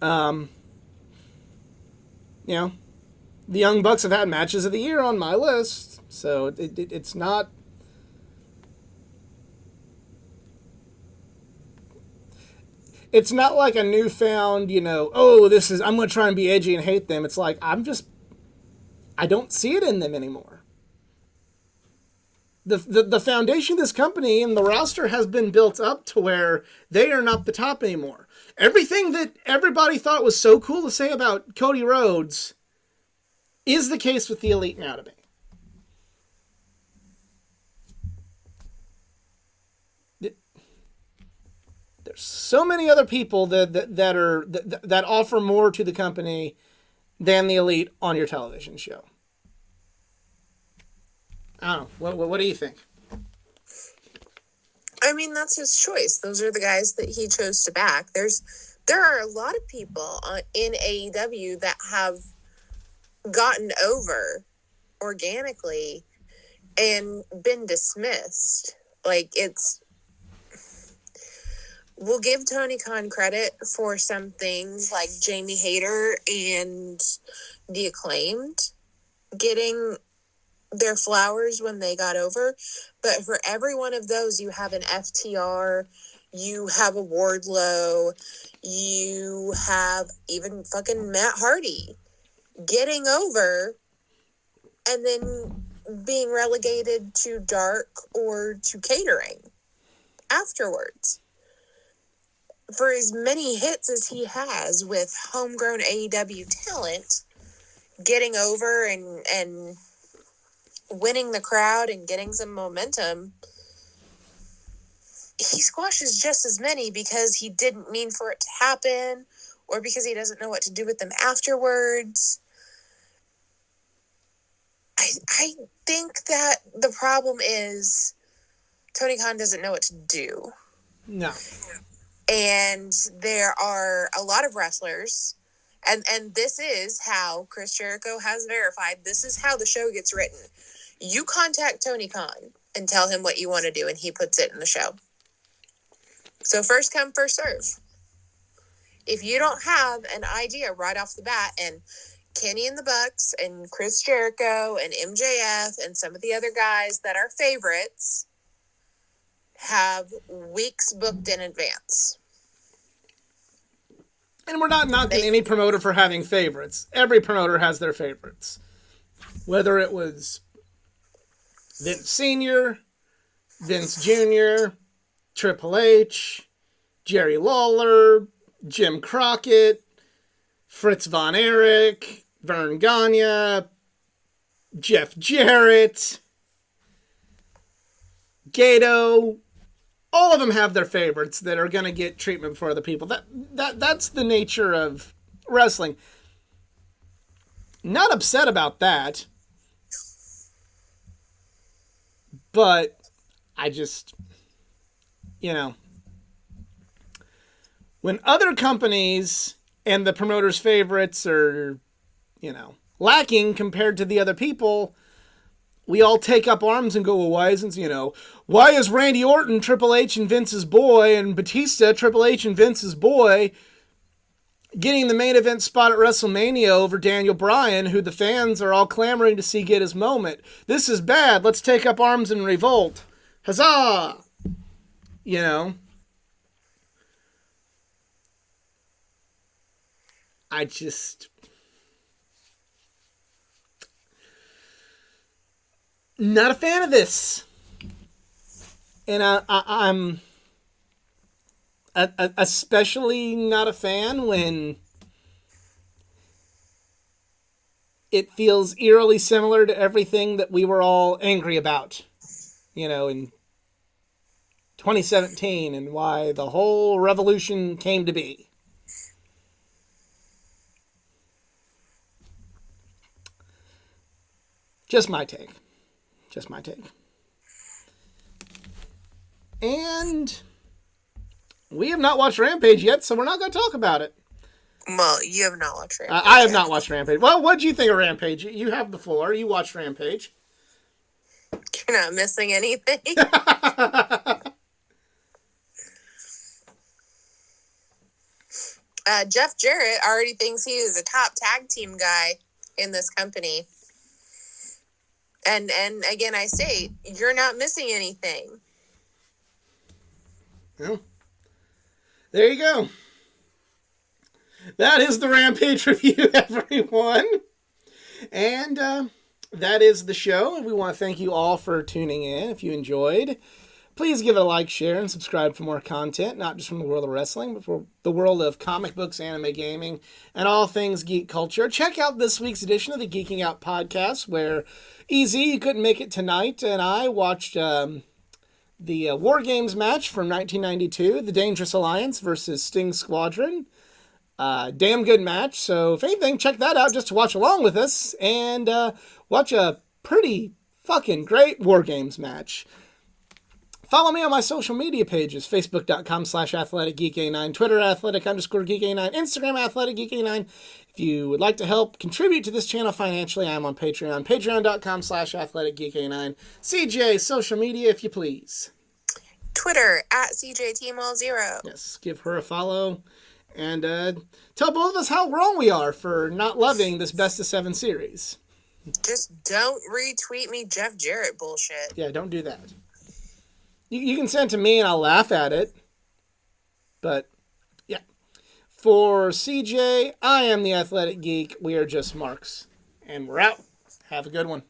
The Young Bucks have had matches of the year on my list, so it's not. It's not like a newfound, I'm going to try and be edgy and hate them. It's like, I don't see it in them anymore. The foundation of this company and the roster has been built up to where they are not the top anymore. Everything that everybody thought was so cool to say about Cody Rhodes is the case with the Elite now to me. There's so many other people that offer more to the company than the Elite on your television show. I don't know. What do you think? I mean, that's his choice. Those are the guys that he chose to back. There are a lot of people in AEW that have gotten over organically and been dismissed. Like, we'll give Tony Khan credit for some things like Jamie Hayter and The Acclaimed getting their flowers when they got over. But for every one of those, you have an FTR, you have a Wardlow, you have even fucking Matt Hardy getting over and then being relegated to dark or to catering afterwards. For as many hits as he has with homegrown AEW talent, getting over and winning the crowd and getting some momentum, he squashes just as many because he didn't mean for it to happen or because he doesn't know what to do with them afterwards. I think that the problem is Tony Khan doesn't know what to do. No. And there are a lot of wrestlers, and this is how Chris Jericho has verified, this is how the show gets written. You contact Tony Khan and tell him what you want to do, and he puts it in the show. So first come, first serve. If you don't have an idea right off the bat, and Kenny and the Bucks and Chris Jericho and MJF and some of the other guys that are favorites have weeks booked in advance. And we're not knocking any promoter for having favorites. Every promoter has their favorites. Whether it was Vince Sr., Vince Jr., Triple H, Jerry Lawler, Jim Crockett, Fritz Von Erich, Vern Gagne, Jeff Jarrett, Gato. All of them have their favorites that are going to get treatment for other people. That's the nature of wrestling. Not upset about that. But I just, when other companies and the promoter's favorites are, lacking compared to the other people, we all take up arms and go, well, why is Randy Orton Triple H and Vince's boy and Batista Triple H and Vince's boy getting the main event spot at WrestleMania over Daniel Bryan, who the fans are all clamoring to see get his moment? This is bad. Let's take up arms and revolt. Huzzah! I just... not a fan of this. And I'm especially not a fan when it feels eerily similar to everything that we were all angry about, in 2017 and why the whole revolution came to be. Just my take. And we have not watched Rampage yet, so we're not going to talk about it. Well, you have not watched Rampage. I have not watched Rampage. Well, what do you think of Rampage? You have the floor. You watched Rampage. You're not missing anything. Jeff Jarrett already thinks he is a top tag team guy in this company. And again, I say, you're not missing anything. Well, there you go. That is the Rampage review, everyone. And that is the show. We want to thank you all for tuning in. If you enjoyed, please give it a like, share, and subscribe for more content, not just from the world of wrestling, but for the world of comic books, anime, gaming, and all things geek culture. Check out this week's edition of the Geeking Out Podcast, where EZ, you couldn't make it tonight, and I watched the War Games match from 1992, the Dangerous Alliance versus Sting Squadron. Damn good match. So if anything, check that out just to watch along with us and watch a pretty fucking great War Games match. Follow me on my social media pages, facebook.com/athleticgeekA9, Twitter athletic_geekA9, Instagram athleticgeekA9. If you would like to help contribute to this channel financially, I'm on Patreon, patreon.com/athleticgeekA9. CJ, social media, if you please. Twitter @CJTML0. Yes, give her a follow. And tell both of us how wrong we are for not loving this best of 7 series. Just don't retweet me Jeff Jarrett bullshit. Yeah, don't do that. You can send it to me and I'll laugh at it. But, yeah. For CJ, I am the Athletic Geek. We are just Marks. And we're out. Have a good one.